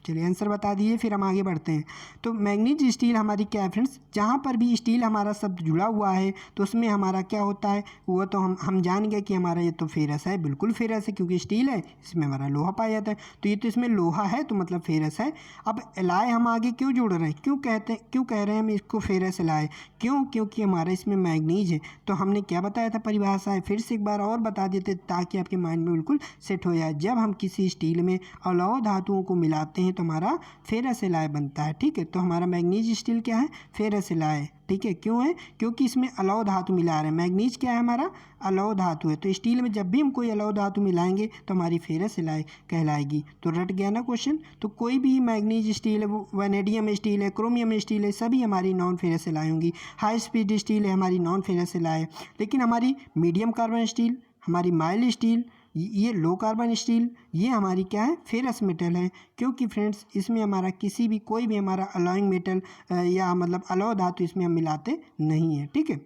चलिए, आंसर बता दिए, फिर हम आगे बढ़ते हैं। तो मैग्नीज स्टील हमारी क्या है फ्रेंड्स? जहाँ पर भी स्टील हमारा शब्द जुड़ा हुआ है तो उसमें हमारा क्या होता है? वो तो हम जान गए कि हमारा ये तो फेरस है, बिल्कुल फेरस है, क्योंकि स्टील है, इसमें हमारा लोहा पाया जाता है। तो ये तो इसमें लोहा है तो मतलब फेरस है। अब एलाय हम आगे क्यों जोड़ रहे हैं, क्यों कह रहे हैं हम इसको फेरस एलाय? क्यों? क्योंकि हमारा इसमें मैग्नीज है। तो हमने क्या बताया था परिभाषा है, फिर से एक बार और बता देते ताकि आपके माइंड में बिल्कुल सेट हो जाए। जब हम किसी स्टील में अलौह धातुओं को मिलाते हैं तो हमारा फेरस एलाय बनता है। ठीक है, तो हमारा मैग्नीज स्टील क्या है? Ferrous alloy. ठीक है, क्यों है? क्योंकि इसमें अलौह धातु मिला रहे हैं। मैग्नीज क्या है? हमारा अलौह धातु है। तो स्टील में जब भी हम कोई अलौह धातु मिलाएंगे तो हमारी फेरस एलाय कहलाएगी। तो रट गया ना क्वेश्चन। तो कोई भी मैग्नीज स्टील है, वैनेडियम स्टील है, क्रोमियम स्टील है, सभी हमारी नॉन फेरस एलाय होंगी। हाई स्पीड स्टील है, हमारी नॉन फेरस एलाय है। लेकिन हमारी मीडियम कार्बन स्टील, हमारी माइल्ड स्टील, ये लो कार्बन स्टील, ये हमारी क्या है? फेरस मेटल है। क्योंकि फ्रेंड्स इसमें हमारा किसी भी कोई भी हमारा अलॉइंग मेटल या मतलब अलौह धातु इसमें हम मिलाते नहीं है। ठीक है,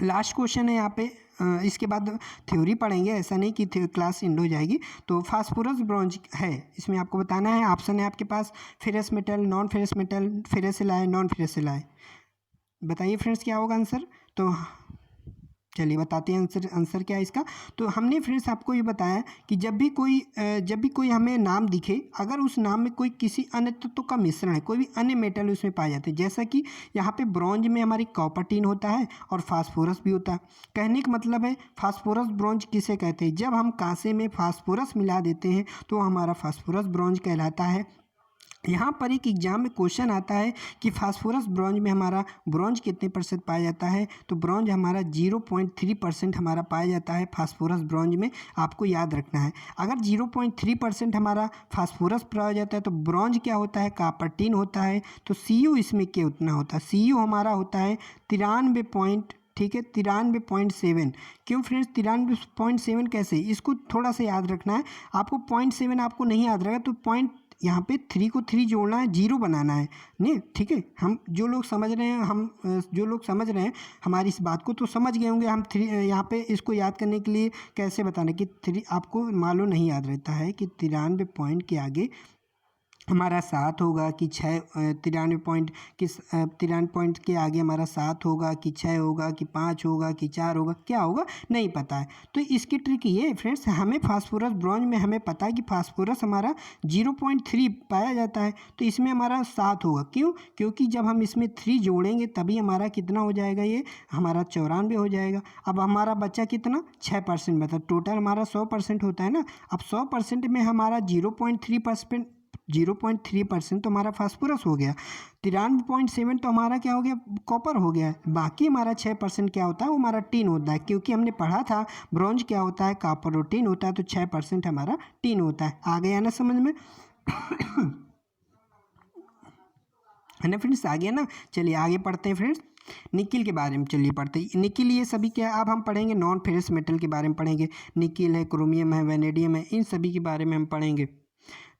लास्ट क्वेश्चन है यहाँ पे, इसके बाद थ्योरी पढ़ेंगे, ऐसा नहीं कि क्लास एंड हो जाएगी। तो फास्फोरस ब्रॉन्ज है, इसमें आपको बताना है। ऑप्शन है आपके पास ferrous metal, non ferrous metal, ferrous alloy, non ferrous alloy. बताइए फ्रेंड्स क्या होगा आंसर। तो चलिए बताते हैं आंसर क्या है इसका। तो हमने फ्रेंड्स आपको ये बताया कि जब भी कोई हमें नाम दिखे, अगर उस नाम में कोई किसी अन्य तत्व का मिश्रण है, कोई भी अन्य मेटल उसमें पाए जाते हैं, जैसा कि यहाँ पे ब्रॉन्ज में हमारी कॉपर टीन होता है और फास्फोरस भी होता है। कहने का मतलब है फास्फोरस ब्रॉन्ज किसे कहते हैं, जब हम कांसे में फास्फोरस मिला देते हैं तो हमारा फास्फोरस ब्रॉन्ज कहलाता है। यहाँ पर एक एग्जाम में क्वेश्चन आता है कि फास्फोरस ब्रॉन्ज में हमारा ब्रॉन्ज कितने परसेंट पाया जाता है, तो ब्रॉन्ज हमारा 0.3% हमारा पाया जाता है फास्फोरस ब्रॉन्ज में। आपको याद रखना है, अगर 0.3% हमारा फास्फोरस पाया जाता है तो ब्रॉन्ज क्या होता है, कॉपर टीन होता है। तो CU इसमें क्या उतना होता है, CU हमारा होता है 93 पॉइंट, ठीक है 93.7। क्यों फ्रेंड्स 93.7 कैसे, इसको थोड़ा सा याद रखना है आपको। 0.7 आपको नहीं याद रहेगा तो पॉइंट यहाँ पे 3 को 3 जोड़ना है, 0 बनाना है नहीं, ठीक है। हम जो लोग समझ रहे हैं, जो लोग समझ रहे हैं हमारी इस बात को तो समझ गए होंगे। हम 3 यहाँ पे इसको याद करने के लिए कैसे बताना कि 3 आपको मालूम नहीं याद रहता है कि 93 पॉइंट के आगे हमारा 7 होगा कि 6, 93 पॉइंट किस 93 पॉइंट के आगे हमारा 7 होगा कि 6 होगा कि 5 होगा कि 4 होगा, क्या होगा नहीं पता है। तो इसकी ट्रिक ये है फ्रेंड्स, हमें फास्फोरस ब्रॉन्ज में हमें पता है कि फास्फोरस हमारा 0.3 पाया जाता है, तो इसमें हमारा 7 होगा। क्यों, क्योंकि जब हम इसमें 3 जोड़ेंगे तभी हमारा कितना हो जाएगा, ये हमारा 94 हो जाएगा। अब हमारा बच्चा कितना 6%, मतलब टोटल हमारा 100% होता है ना। अब 100% में हमारा 0.3% तो हमारा फास्फोरस हो गया, 93.7 तो हमारा क्या हो गया, कॉपर हो गया। बाकी हमारा 6% क्या होता है, वो हमारा टीन होता है, क्योंकि हमने पढ़ा था ब्रॉन्ज क्या होता है, कॉपर और टीन होता है, तो 6% हमारा टीन होता है। आ गया ना समझ में है ना फ्रेंड्स, आ गया ना। चलिए आगे पढ़ते हैं फ्रेंड्स, निकिल के बारे में चलिए पढ़ते हैं। निकिल ये सभी क्या, अब हम पढ़ेंगे नॉन फेरस मेटल के बारे में पढ़ेंगे। निकिल है, क्रोमियम है, वैनेडियम है, इन सभी के बारे में हम पढ़ेंगे।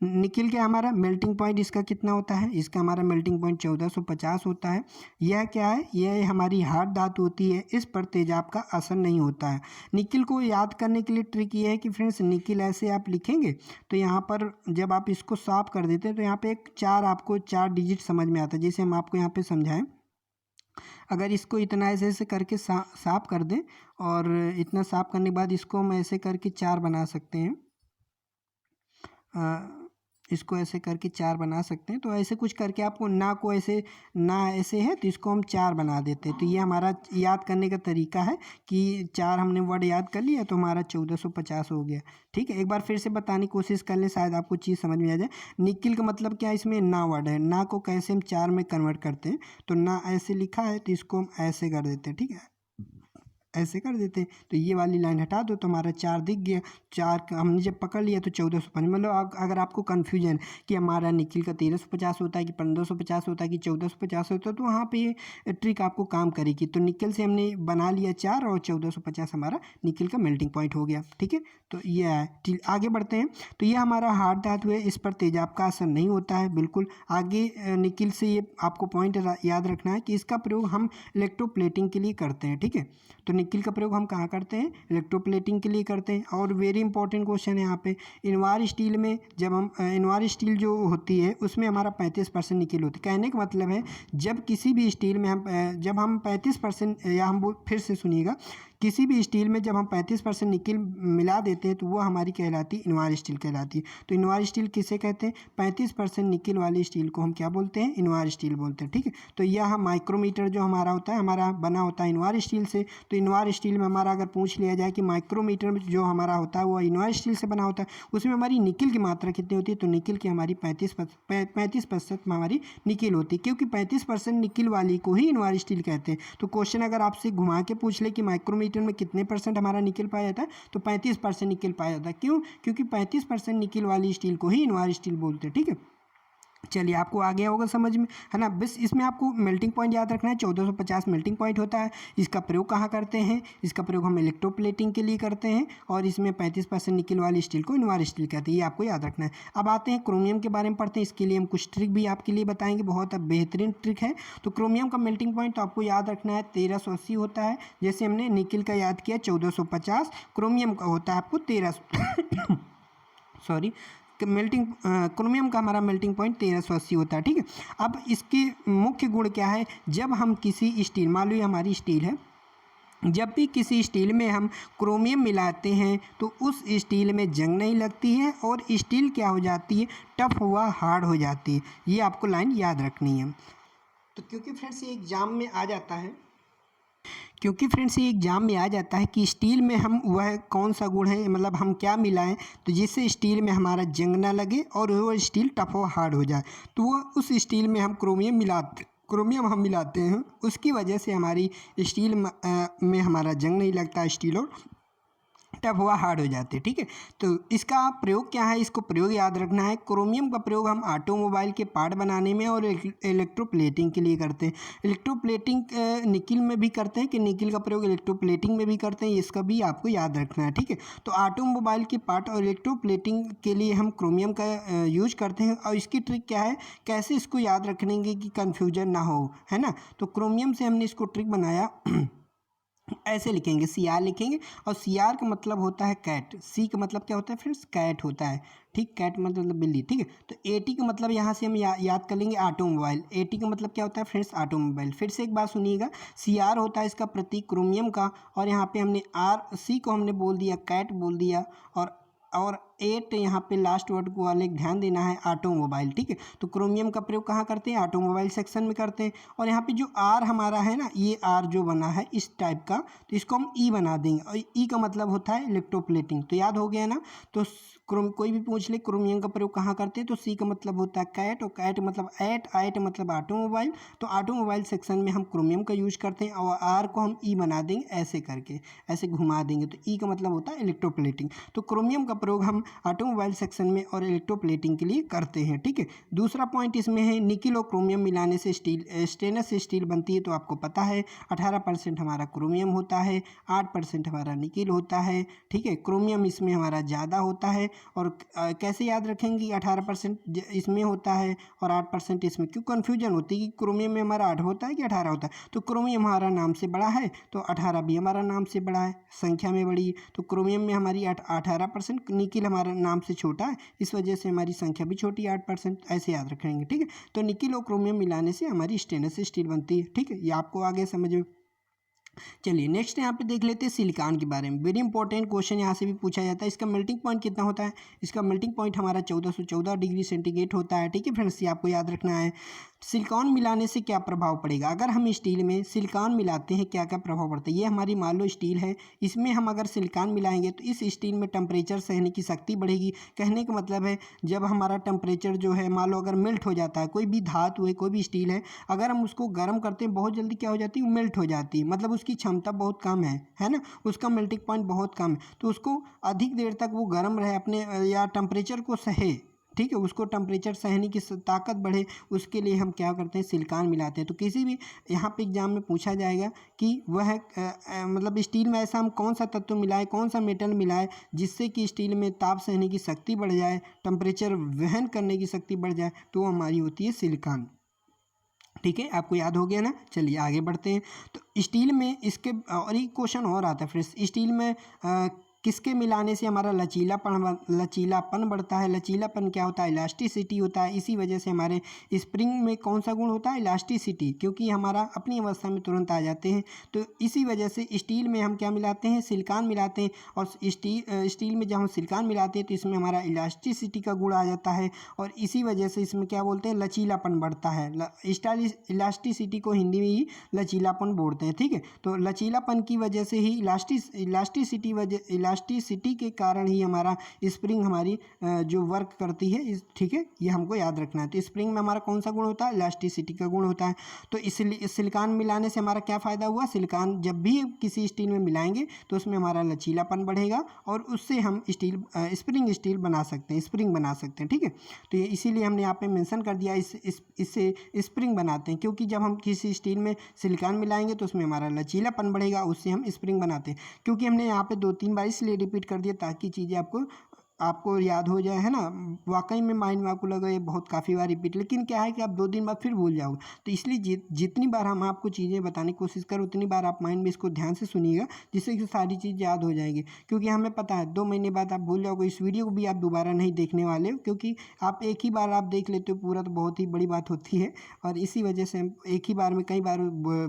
निकिल के हमारा मेल्टिंग पॉइंट इसका कितना होता है, इसका हमारा मेल्टिंग पॉइंट 1450 होता है। यह क्या है, यह हमारी हार्ड धातु होती है, इस पर तेजाब का असर नहीं होता है। निकिल को याद करने के लिए ट्रिक ये है कि फ्रेंड्स निकिल ऐसे आप लिखेंगे तो यहाँ पर जब आप इसको साफ कर देते हैं तो यहाँ पे एक 4 आपको 4 डिजिट समझ में आता है। जैसे हम आपको यहाँ पे समझाएं, अगर इसको इतना ऐसे ऐसे करके साफ कर दें और इतना साफ करने के बाद इसको हम ऐसे करके 4 बना सकते हैं, इसको ऐसे करके 4 बना सकते हैं। तो ऐसे कुछ करके आपको ना को ऐसे ना ऐसे है तो इसको हम 4 बना देते हैं। तो ये हमारा याद करने का तरीका है कि 4 हमने वर्ड याद कर लिया तो हमारा 1450 हो गया। ठीक है, एक बार फिर से बताने की कोशिश कर लें, शायद आपको चीज़ समझ में आ जाए। निकिल का मतलब क्या है, इसमें ना वर्ड है, ना को कैसे हम 4 में कन्वर्ट करते हैं। तो ना ऐसे लिखा है तो इसको हम ऐसे कर देते हैं, ठीक है ऐसे कर देते हैं। तो ये वाली लाइन हटा दो तो हमारा 4 दिख गया। 4 हमने जब पकड़ लिया तो 1450, मतलब अगर आपको कन्फ्यूजन कि हमारा निकिल का 1350 होता है कि 1550 होता है कि 1450 होता है, तो वहाँ पे ये ट्रिक आपको काम करेगी। तो निकिल से हमने बना लिया 4 और 1450 हमारा निकिल का मेल्टिंग पॉइंट हो गया। ठीक है, तो ये है। आगे बढ़ते हैं। तो ये हमारा हार्ड धातु है, इस पर तेजाब का असर नहीं होता है बिल्कुल। आगे निकिल से ये आपको पॉइंट याद रखना है कि इसका प्रयोग हम इलेक्ट्रोप्लेटिंग के लिए करते हैं। ठीक है, तो निकिल का प्रयोग हम कहाँ करते हैं, इलेक्ट्रोप्लेटिंग के लिए करते हैं। और वेरी इंपॉर्टेंट क्वेश्चन है यहाँ पे, इनवार स्टील में जब हम इनवार स्टील जो होती है उसमें हमारा 35% निकिल होती है। कहने का मतलब है जब किसी भी स्टील में हम जब हम 35% या हम फिर से सुनिएगा, किसी भी स्टील में जब हम 35% निकिल मिला देते हैं तो वो हमारी कहलाती है इनवार स्टील कहलाती है। तो इनवार स्टील किसे कहते हैं, 35% निकिल वाली स्टील को हम क्या बोलते हैं, इनवार स्टील बोलते हैं। ठीक है, तो यह माइक्रोमीटर जो हमारा होता है, हमारा बना होता है इनवार स्टील से। तो इनवार स्टील में हमारा अगर पूछ लिया जाए कि माइक्रोमीटर जो हमारा होता है वो इनवार स्टील से बना होता है, उसमें हमारी निकिल की मात्रा कितनी होती है, तो निकिल की हमारी 35% में हमारी निकिल होती है, क्योंकि 35% निकिल वाली को ही इनवार स्टील कहते हैं। तो क्वेश्चन अगर आपसे घुमा के पूछ ले कि माइक्रोमीटर में कितने परसेंट हमारा निकिल पाया जाता है, तो 35% निकिल पाया जाता है। क्यों, क्योंकि 35% निकिल वाली स्टील को ही इनवार स्टील बोलते हैं। ठीक है, चलिए आपको आ गया होगा समझ में, है ना। बस इसमें आपको मेल्टिंग पॉइंट याद रखना है, 1450 मेल्टिंग पॉइंट होता है। इसका प्रयोग कहाँ करते हैं, इसका प्रयोग हम इलेक्ट्रोप्लेटिंग के लिए करते हैं, और इसमें 35% निकल वाली स्टील को इनवार स्टील कहते हैं, ये आपको याद रखना है। अब आते हैं क्रोमियम के बारे में पढ़ते हैं। इसके लिए हम कुछ ट्रिक भी आपके लिए बताएंगे, बहुत बेहतरीन ट्रिक है। तो क्रोमियम का मेल्टिंग पॉइंट तो आपको याद रखना है 1380 होता है। जैसे हमने निकिल का याद किया 1450, क्रोमियम का होता है आपको 1300 सॉरी, मेल्टिंग क्रोमियम का हमारा मेल्टिंग पॉइंट 1380 होता है, ठीक है। अब इसके मुख्य गुण क्या है, जब हम किसी स्टील, मान लो ये हमारी स्टील है, जब भी किसी स्टील में हम क्रोमियम मिलाते हैं तो उस स्टील में जंग नहीं लगती है और स्टील क्या हो जाती है, टफ हुआ हार्ड हो जाती है। ये आपको लाइन याद रखनी है। तो क्योंकि फ्रेंड्स ये एग्जाम में आ जाता है, कि स्टील में हम वह कौन सा गुण है, मतलब हम क्या मिलाएं तो जिससे स्टील में हमारा जंग ना लगे और वो स्टील टफ और हार्ड हो जाए, तो वो उस स्टील में हम क्रोमियम हम मिलाते हैं, उसकी वजह से हमारी स्टील में हमारा जंग नहीं लगता, स्टील और टफ हुआ हार्ड हो जाते हैं, ठीक है। तो इसका प्रयोग क्या है, इसको प्रयोग याद रखना है। क्रोमियम का प्रयोग हम ऑटोमोबाइल के पार्ट बनाने में और इलेक्ट्रोप्लेटिंग के लिए करते हैं। इलेक्ट्रोप्लेटिंग निकिल में भी करते हैं, कि निकिल का प्रयोग इलेक्ट्रोप्लेटिंग में भी करते हैं, इसका भी आपको याद रखना है, ठीक है। तो ऑटोमोबाइल के पार्ट और इलेक्ट्रोप्लेटिंग के लिए हम क्रोमियम का यूज करते हैं। और इसकी ट्रिक क्या है, कैसे इसको याद रखेंगे कि कन्फ्यूजन ना हो, है ना। तो क्रोमियम से हमने इसको ट्रिक बनाया, ऐसे लिखेंगे, सी आर लिखेंगे, और सी आर का मतलब होता है कैट, सी का मतलब क्या होता है फ्रेंड्स, कैट होता है, ठीक, कैट मतलब बिल्ली, ठीक है। तो ए टी का मतलब यहाँ से हम याद कर लेंगे ऑटोमोबाइल, ए टी का मतलब क्या होता है फ्रेंड्स, ऑटोमोबाइल। फिर से एक बात सुनिएगा, सी आर होता है इसका प्रतीक क्रोमियम का, और यहाँ पे हमने आर, सी को हमने बोल दिया कैट बोल दिया, और 8 यहाँ पे लास्ट वर्ड को वाले ध्यान देना है, ऑटोमोबाइल, ठीक है। तो क्रोमियम का प्रयोग कहाँ करते हैं, ऑटोमोबाइल सेक्शन में करते हैं। और यहाँ पे जो आर हमारा है ना, ये आर जो बना है इस टाइप का, तो इसको हम ई बना देंगे, और ई का मतलब होता है इलेक्ट्रोप्लेटिंग। तो याद हो गया ना। तो कोई भी पूछ ले क्रोमियम का प्रयोग कहाँ करते हैं, तो सी का मतलब होता है कैट, और कैट मतलब एट मतलब ऑटोमोबाइल। तो ऑटोमोबाइल सेक्शन में हम क्रोमियम का यूज करते हैं, और आर को हम ई बना देंगे, ऐसे करके ऐसे घुमा देंगे, तो ई का मतलब होता है इलेक्ट्रोप्लेटिंग। तो क्रोमियम का प्रयोग हम ऑटोमोबाइल सेक्शन में और इलेक्ट्रोप्लेटिंग के लिए करते हैं, ठीक है। दूसरा पॉइंट इसमें है, निकिल और क्रोमियम मिलाने से स्टेनलेस स्टील बनती है। तो आपको पता है 18% हमारा क्रोमियम होता है, 8% हमारा निकिल होता है, ठीक है। क्रोमियम इसमें हमारा ज़्यादा होता है, और कैसे याद रखेंगे 18% इसमें होता है और 8% इसमें, क्यों कन्फ्यूजन होती है कि क्रोमियम में हमारा 8 होता है कि 18 होता है। तो क्रोमियम हमारा नाम से बड़ा है, तो 18 भी हमारा नाम से बड़ा है, संख्या में बड़ी है। तो क्रोमियम में हमारी 18%, निकिल हमारा नाम से छोटा है, इस वजह से हमारी संख्या भी छोटी है, 8%, ऐसे याद रखेंगे, ठीक है। तो निकिल और क्रोमियम मिलाने से हमारी स्टेनलेस स्टील बनती है, ठीक है। ये आपको आगे समझ में। चलिए नेक्स्ट यहाँ पे देख लेते हैं सिलिकॉन के बारे में। वेरी इंपॉर्टेंट क्वेश्चन यहाँ से भी पूछा जाता है। इसका मेल्टिंग पॉइंट कितना होता है, इसका मेल्टिंग पॉइंट हमारा 1414 डिग्री सेंटीग्रेड होता है, ठीक है फ्रेंड्स, ये आपको याद रखना है। सिलिकॉन मिलाने से क्या प्रभाव पड़ेगा, अगर हम स्टील में सिलिकॉन मिलाते हैं क्या क्या प्रभाव पड़ता है। ये हमारी मान लो स्टील है, इसमें हम अगर सिलिकॉन मिलाएंगे तो इस स्टील में टेम्परेचर सहने की शक्ति बढ़ेगी। कहने का मतलब है, जब हमारा टेम्परेचर जो है, मान लो अगर मेल्ट हो जाता है, कोई भी धातु है, कोई भी स्टील है, अगर हम उसको गर्म करते हैं बहुत जल्दी क्या हो जाती है, मेल्ट हो जाती है, मतलब उसकी क्षमता बहुत कम है ना, उसका मेल्टिंग पॉइंट बहुत कम है। तो उसको अधिक देर तक वो गर्म रहे अपने, या टेम्परेचर को सहे, ठीक है, उसको टेम्परेचर सहने की ताकत बढ़े, उसके लिए हम क्या करते हैं, सिलिकॉन मिलाते हैं। तो किसी भी यहाँ पे एग्जाम में पूछा जाएगा कि वह मतलब स्टील में ऐसा हम कौन सा तत्व मिलाएं, कौन सा मेटल मिलाएं जिससे कि स्टील में ताप सहने की शक्ति बढ़ जाए, टेम्परेचर वहन करने की शक्ति बढ़ जाए, तो हमारी होती है सिलिकॉन, ठीक है। आपको याद हो गया ना। चलिए आगे बढ़ते हैं। तो स्टील में इसके और एक क्वेश्चन और आता है फ्रेंड्स, स्टील में किसके मिलाने से हमारा लचीलापन बढ़ता है। लचीलापन क्या होता है, इलास्टिसिटी होता है। इसी वजह से हमारे स्प्रिंग में कौन सा गुण होता है, इलास्टिसिटी, क्योंकि हमारा अपनी अवस्था में तुरंत आ जाते हैं। तो इसी वजह से स्टील में हम क्या मिलाते हैं, सिलिकॉन मिलाते हैं, और स्टील में जब हम सिलिकॉन मिलाते हैं तो इसमें हमारा इलास्टिसिटी का गुण आ जाता है, और इसी वजह से इसमें क्या बोलते हैं, लचीलापन बढ़ता है। इलास्टिसिटी को हिंदी में ही लचीलापन बोलते हैं, ठीक है। तो लचीलापन की वजह से ही इलास्टिसिटी इलास्टिसिटी के कारण ही हमारा स्प्रिंग हमारी जो वर्क करती है, ठीक है, ये हमको याद रखना है। तो स्प्रिंग में हमारा कौन सा गुण होता है? इलास्टिसिटी का गुण होता है। तो इसलिए सिलिकॉन मिलाने से हमारा क्या फ़ायदा हुआ? सिलिकॉन जब भी किसी स्टील में मिलाएंगे तो उसमें हमारा लचीलापन बढ़ेगा और उससे हम स्टील स्प्रिंग बना सकते हैं, स्प्रिंग बना सकते हैं, ठीक है। तो ये इसीलिए हमने यहाँ पे मेंशन कर दिया, इससे स्प्रिंग बनाते हैं, क्योंकि जब हम किसी स्टील में सिलिकॉन मिलाएंगे तो उसमें हमारा लचीलापन बढ़ेगा, उससे हम स्प्रिंग बनाते हैं। क्योंकि हमने यहाँ पे 2-3 बार इसलिए रिपीट कर दिया ताकि चीज़ें आपको याद हो जाए, है ना। वाकई में माइंड में आपको लगा ये बहुत काफ़ी बार रिपीट, लेकिन क्या है कि आप 2 दिन बाद फिर भूल जाओगे। तो इसलिए जितनी बार हम आपको चीज़ें बताने की कोशिश करें उतनी बार आप माइंड में इसको ध्यान से सुनिएगा, जिससे कि सारी चीज़ याद हो जाएगी। क्योंकि हमें पता है 2 महीने बाद आप भूल जाओगे, इस वीडियो को भी आप दोबारा नहीं देखने वाले हो, क्योंकि आप एक ही बार आप देख लेते हो पूरा, तो बहुत ही बड़ी बात होती है। और इसी वजह से हम एक ही बार में कई बार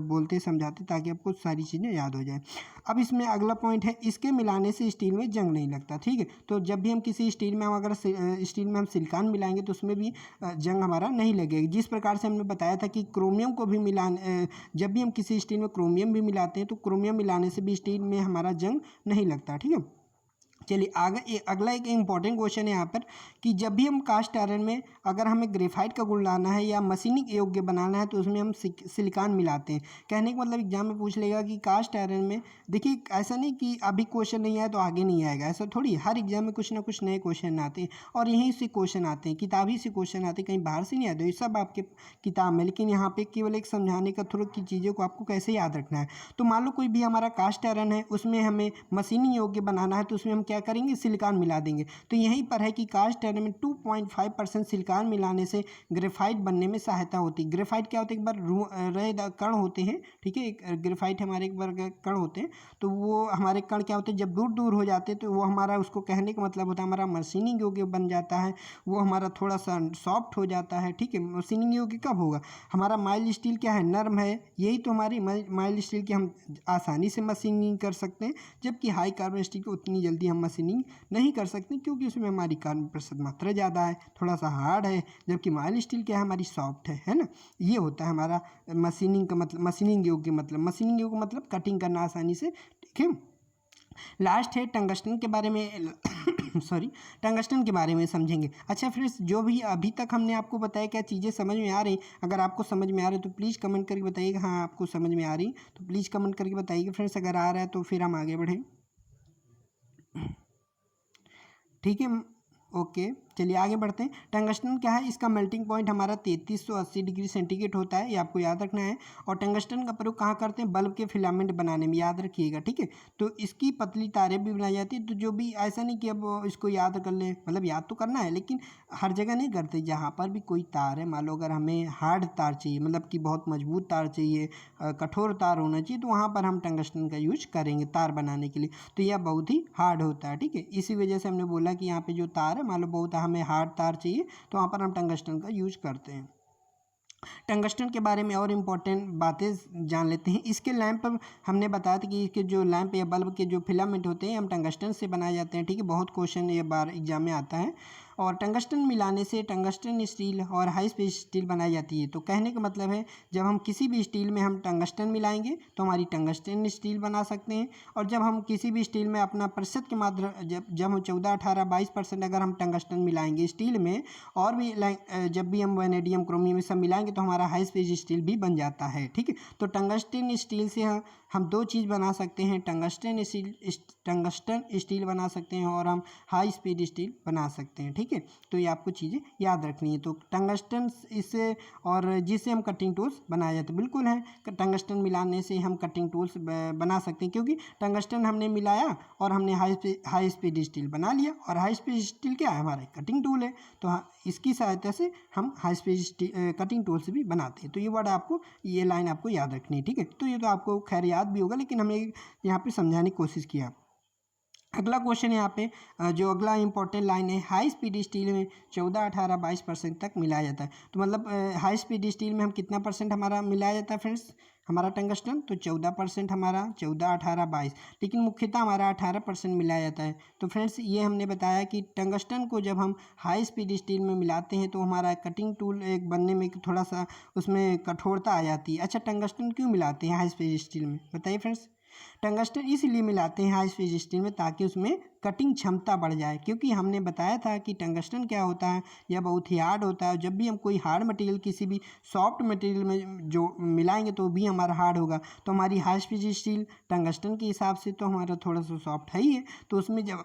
बोलते समझाते ताकि आपको सारी चीज़ें याद हो जाए। अब इसमें अगला पॉइंट है, इसके मिलाने से स्टील में जंग नहीं लगता, ठीक है। तो जब भी हम किसी स्टील में अगर स्टील में हम सिलिकॉन मिलाएंगे तो उसमें भी जंग हमारा नहीं लगेगी। जिस प्रकार से हमने बताया था कि क्रोमियम को भी जब भी हम किसी स्टील में क्रोमियम भी मिलाते हैं तो क्रोमियम मिलाने से भी स्टील में हमारा जंग नहीं लगता, ठीक है। चलिए आगे अगला एक इम्पॉर्टेंट क्वेश्चन है यहाँ पर कि जब भी हम कास्ट आयरन में अगर हमें ग्रेफाइट का गुण लाना है या मशीनिंग योग्य बनाना है तो उसमें हम सिलिकॉन मिलाते हैं। कहने का मतलब एग्जाम में पूछ लेगा कि कास्ट आयरन में, देखिए ऐसा नहीं कि अभी क्वेश्चन नहीं आया तो आगे नहीं आएगा, ऐसा थोड़ी। हर एग्जाम में कुछ ना कुछ नए क्वेश्चन आते हैं और यहीं से क्वेश्चन आते हैं, किताबी से क्वेश्चन आते हैं, कहीं बाहर से नहीं आते। ये सब आपके किताब में, लेकिन यहाँ पे केवल एक समझाने का थ्रू की चीज़ों को आपको कैसे याद रखना है। तो मान लो कोई भी हमारा कास्ट आयरन है, उसमें हमें मशीनिंग योग्य बनाना है तो उसमें हम क्या करेंगे? सिलिकॉन मिला देंगे। तो यहीं पर है कि कास्ट आयरन में 2.5% सिलिकॉन मिलाने से ग्रेफाइट बनने में सहायता होती है। ग्रेफाइट क्या होता है? एक बार रेड कण होते हैं, ठीक है, एक ग्रेफाइट हमारे एक बार कण होते हैं, तो वो हमारे कण क्या होते हैं, जब दूर दूर हो जाते हैं तो वो हमारा, उसको कहने का मतलब होता है हमारा मशीनिंग योग्य बन जाता है, वो हमारा थोड़ा सा सॉफ्ट हो जाता है, ठीक है। मशीनिंग योग्य कब होगा? हमारा माइल्ड स्टील क्या है? नर्म है, यही तो हमारी माइल्ड स्टील की हम आसानी से मशीनिंग कर सकते हैं, जबकि हाई कार्बन स्टील को उतनी जल्दी हम मशीनिंग नहीं कर सकते क्योंकि उसमें हमारी कार्बन प्रतिशत मात्रा ज़्यादा है, थोड़ा सा हार्ड है, जबकि माइल्ड स्टील क्या है? हमारी सॉफ्ट है ना। ये होता है हमारा मशीनिंग का मतलब, मशीनिंग योग्य मतलब कटिंग करना आसानी से, ठीक है। लास्ट है टंगस्टन के बारे में सॉरी, टंगस्टन के बारे में समझेंगे। अच्छा फ्रेंड्स, जो भी अभी तक हमने आपको बताया क्या चीज़ें समझ में आ रही? अगर आपको समझ में आ रही है तो प्लीज़ कमेंट करके बताइएगा। हाँ, आपको समझ में आ रही तो प्लीज़ कमेंट करके बताइएगा फ्रेंड्स। अगर आ रहा है तो फिर हम आगे बढ़ें, ठीक है। ओके, चलिए आगे बढ़ते हैं। टंगस्टन क्या है? इसका मेल्टिंग पॉइंट हमारा 3380 डिग्री सेंटीग्रेड होता है, ये आपको याद रखना है। और टंगस्टन का प्रयोग कहाँ करते हैं? बल्ब के फिलामेंट बनाने में, याद रखिएगा, ठीक है। तो इसकी पतली तारें भी बनाई जाती है। तो जो भी, ऐसा नहीं कि अब इसको याद कर ले, मतलब याद तो करना है लेकिन हर जगह नहीं करते। जहाँ पर भी कोई तार है, मान लो अगर हमें हार्ड तार चाहिए, मतलब कि बहुत मजबूत तार चाहिए, कठोर तार होना चाहिए, तो वहाँ पर हम टंगस्टन का यूज करेंगे तार बनाने के लिए। तो यह बहुत ही हार्ड होता है, ठीक है। इसी वजह से हमने बोला कि यहाँ पे जो तार है, मान लो बहुत हमें हार्ड तार चाहिए तो वहाँ पर हम टंगस्टन का यूज करते हैं। टंगस्टन के बारे में और इम्पोर्टेंट बातें जान लेते हैं। इसके लैंप हमने बताया था कि इसके जो लैंप या बल्ब के जो फिलामेंट होते हैं हम टंगस्टन से बनाए जाते हैं, ठीक है। बहुत क्वेश्चन ये बार एग्जाम में आता है। और टंगस्टन मिलाने से टंगस्टन स्टील और हाई स्पीड स्टील बनाई जाती है। तो कहने का मतलब है जब हम किसी भी स्टील में हम टंगस्टन मिलाएंगे तो हमारी टंगस्टन स्टील बना सकते हैं। और जब हम किसी भी स्टील में अपना प्रतिशत की मात्रा, जब हम 14, 18, 22% अगर हम टंगस्टन मिलाएंगे स्टील में, और भी जब भी हम वैनेडियम, क्रोमियम सब मिलाएंगे तो हमारा हाई स्पीड स्टील भी बन जाता है, ठीक है। तो टंगस्टन स्टील से हम 2 चीज़ बना सकते हैं, टंगस्टन स्टील बना सकते हैं और हम हाई स्पीड स्टील बना सकते हैं, ठीक है। तो ये आपको चीज़ें याद रखनी है। तो टंगस्टन इससे, और जिससे हम कटिंग टूल्स बनाए जाते हैं, बिल्कुल है, टंगस्टन मिलाने से हम कटिंग टूल्स बना सकते हैं, क्योंकि टंगस्टन हमने मिलाया और हमने हाई स्पीड स्टील बना लिया। और हाई स्पीड स्टील क्या है? हमारा कटिंग टूल है। तो इसकी सहायता से हम हाई स्पीड कटिंग टूल से भी बनाते हैं। तो ये वर्ड आपको, ये लाइन आपको याद रखनी है, ठीक है। तो ये तो आपको खैर याद भी होगा, लेकिन हमने यहाँ पे समझाने की कोशिश किया। अगला क्वेश्चन है यहाँ पे, जो अगला इंपॉर्टेंट लाइन है, हाई स्पीड स्टील में 14, 18, 22% तक मिलाया जाता है। तो मतलब हाई स्पीड स्टील में हम कितना परसेंट हमारा मिलाया जाता है फ्रेंड्स? हमारा टंगस्टन तो 14% हमारा, 14, 18, 22, लेकिन मुख्यतः हमारा 18% मिलाया जाता है। तो फ्रेंड्स ये हमने बताया कि टंगस्टन को जब हम हाई स्पीड स्टील में मिलाते हैं तो हमारा कटिंग टूल एक बनने में थोड़ा सा उसमें कठोरता आ जाती है। अच्छा, टंगस्टन क्यों मिलाते हैं हाई स्पीड स्टील में? बताइए फ्रेंड्स। टंगस्टन इसलिए मिलाते हैं हाई स्पीड स्टील में ताकि उसमें कटिंग क्षमता बढ़ जाए, क्योंकि हमने बताया था कि टंगस्टन क्या होता है, यह बहुत ही हार्ड होता है। जब भी हम कोई हार्ड मटेरियल किसी भी सॉफ्ट मटेरियल में जो मिलाएंगे तो भी हमारा हार्ड होगा। तो हमारी हाई स्पीड स्टील टंगस्टन के हिसाब से तो हमारा थोड़ा सा सॉफ्ट है ही है। तो उसमें जब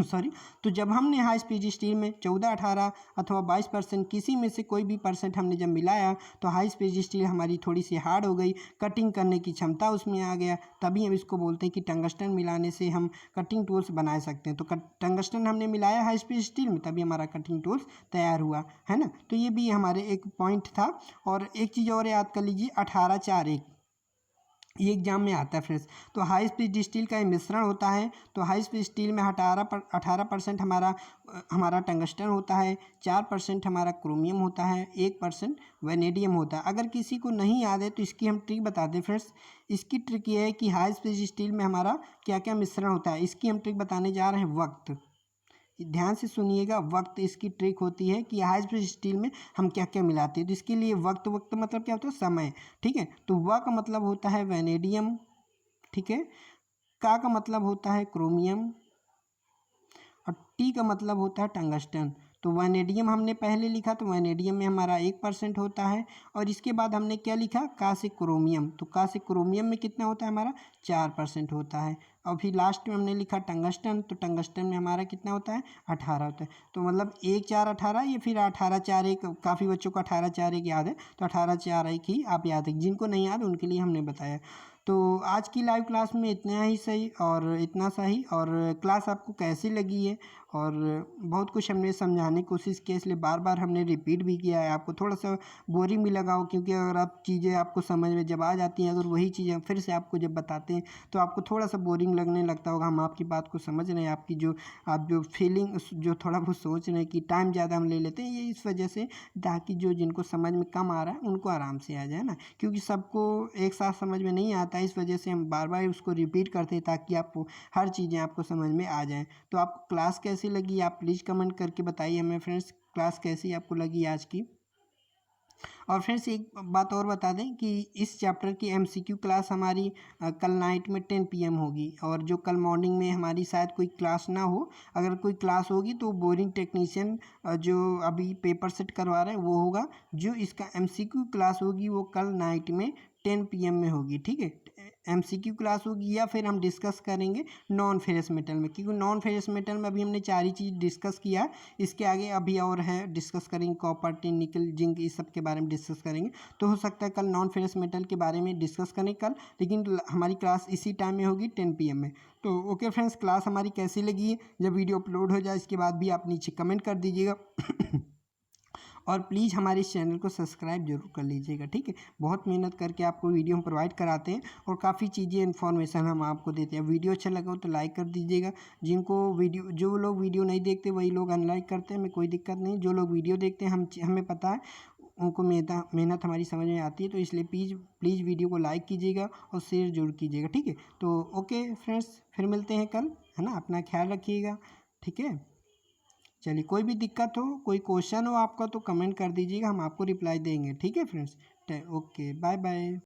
सॉरी तो जब हमने हाई स्पीड स्टील में 14, 18 अथवा 22% किसी में से कोई भी परसेंट हमने जब मिलाया तो हाई स्पीड स्टील हमारी थोड़ी सी हार्ड हो गई, कटिंग करने की क्षमता उसमें आ गया। तभी हम इसको बोलते हैं कि टंगस्टन मिलाने से हम कटिंग टूल्स बना सकते हैं। तो टंगस्टन हमने मिलाया हाई स्पीड स्टील में, तभी हमारा कटिंग टूल्स तैयार हुआ, है ना। तो ये भी हमारे एक पॉइंट था। और एक चीज़ और याद कर लीजिए, 18-4-1 ये एग्जाम में आता है फ्रेंड्स। तो हाई स्पीड स्टील का मिश्रण होता है। तो हाई स्पीड स्टील में 18% हमारा टंगस्टन होता है, 4% हमारा क्रोमियम होता है, 1% वेनेडियम होता है। अगर किसी को नहीं याद है तो इसकी हम ट्रिक बता दें फ्रेंड्स। इसकी ट्रिक ये है कि हाई स्पीड स्टील में हमारा क्या क्या मिश्रण होता है, इसकी हम ट्रिक बताने जा रहे हैं। वक्त, ध्यान से सुनिएगा, वक्त इसकी ट्रिक होती है कि हाई स्पीड स्टील में हम क्या क्या मिलाते हैं। तो इसके लिए वक्त मतलब क्या होता है, समय, ठीक है। तो व का मतलब होता है वेनेडियम, ठीक है। का मतलब होता है क्रोमियम और टी का मतलब होता है टंगस्टन। तो वैनेडियम हमने पहले लिखा, तो वैनेडियम में हमारा 1% होता है। और इसके बाद हमने क्या लिखा, का से क्रोमियम, तो का से क्रोमियम में कितना होता है हमारा 4% होता है। और फिर लास्ट में हमने लिखा टंगस्टन, तो टंगस्टन में हमारा कितना होता है 18 होता है। तो मतलब 1 4 18 या फिर 18 4 1, काफ़ी बच्चों को 18 4 1 याद है, तो 18 4 1 ही आप याद है। जिनको नहीं याद उनके लिए हमने बताया। तो आज की लाइव क्लास में इतना ही सही और इतना सही। और क्लास आपको कैसी लगी है, और बहुत कुछ हमने समझाने की कोशिश की, इसलिए बार बार हमने रिपीट भी किया है। आपको थोड़ा सा बोरिंग भी लगा हो, क्योंकि अगर आप चीज़ें आपको समझ में जब आ जाती हैं, अगर वही चीज़ें फिर से आपको जब बताते हैं तो आपको थोड़ा सा बोरिंग लगने लगता होगा। हम आपकी बात को समझ रहे हैं, आपकी जो आप जो फीलिंग जो थोड़ा बहुत सोच रहे हैं कि टाइम ज़्यादा हम ले लेते हैं, ये इस वजह से, ताकि जो जिनको समझ में कम आ रहा है उनको आराम से आ जाए ना, क्योंकि सबको एक साथ समझ में नहीं आता है। इस वजह से हम बार बार उसको रिपीट करते हैं ताकि आपको हर चीज़ें आपको समझ में आ जाएँ। तो आपको क्लास कैसी लगी आप प्लीज़ कमेंट करके बताइए हमें फ्रेंड्स, क्लास कैसी आपको लगी आज की। और फ्रेंड्स एक बात और बता दें कि इस चैप्टर की एमसीक्यू क्लास हमारी कल नाइट में 10 PM होगी, और जो कल मॉर्निंग में हमारी शायद कोई क्लास ना हो। अगर कोई क्लास होगी तो बोरिंग टेक्नीशियन जो अभी पेपर सेट करवा रहे हैं वो होगा। जो इसका एमसीक्यू क्लास होगी वो कल नाइट में 10 PM में होगी, ठीक है। एमसीक्यू क्लास होगी, या फिर हम डिस्कस करेंगे नॉन फेरस मेटल में, क्योंकि नॉन फेरस मेटल में अभी हमने 4 ही चीज़ डिस्कस किया। इसके आगे अभी और है, डिस्कस करेंगे कॉपर, टिन, निकल, जिंक, इस सब के बारे में डिस्कस करेंगे। तो हो सकता है कल नॉन फेरस मेटल के बारे में डिस्कस करें कल, लेकिन हमारी क्लास इसी टाइम में होगी 10 PM में। तो ओके फ्रेंड्स, क्लास हमारी कैसी लगी है, जब वीडियो अपलोड हो जाए इसके बाद भी आप नीचे कमेंट कर दीजिएगा। और प्लीज़ हमारे इस चैनल को सब्सक्राइब जरूर कर लीजिएगा, ठीक है। बहुत मेहनत करके आपको वीडियो हम प्रोवाइड कराते हैं, और काफ़ी चीज़ें इन्फॉर्मेशन हम आपको देते हैं। वीडियो अच्छा लगा हो तो लाइक कर दीजिएगा। जो लोग वीडियो नहीं देखते वही लोग अनलाइक करते हैं, हमें कोई दिक्कत नहीं। जो लोग वीडियो देखते हैं हमें पता है उनको मेहनत हमारी समझ में आती है। तो इसलिए प्लीज़ वीडियो को लाइक कीजिएगा और शेयर जरूर कीजिएगा, ठीक है। तो ओके फ्रेंड्स, फिर मिलते हैं कल, है ना। अपना ख्याल रखिएगा, ठीक है। चलिए, कोई भी दिक्कत हो, कोई क्वेश्चन हो आपका तो कमेंट कर दीजिएगा, हम आपको रिप्लाई देंगे, ठीक है फ्रेंड्स। Okay, bye bye.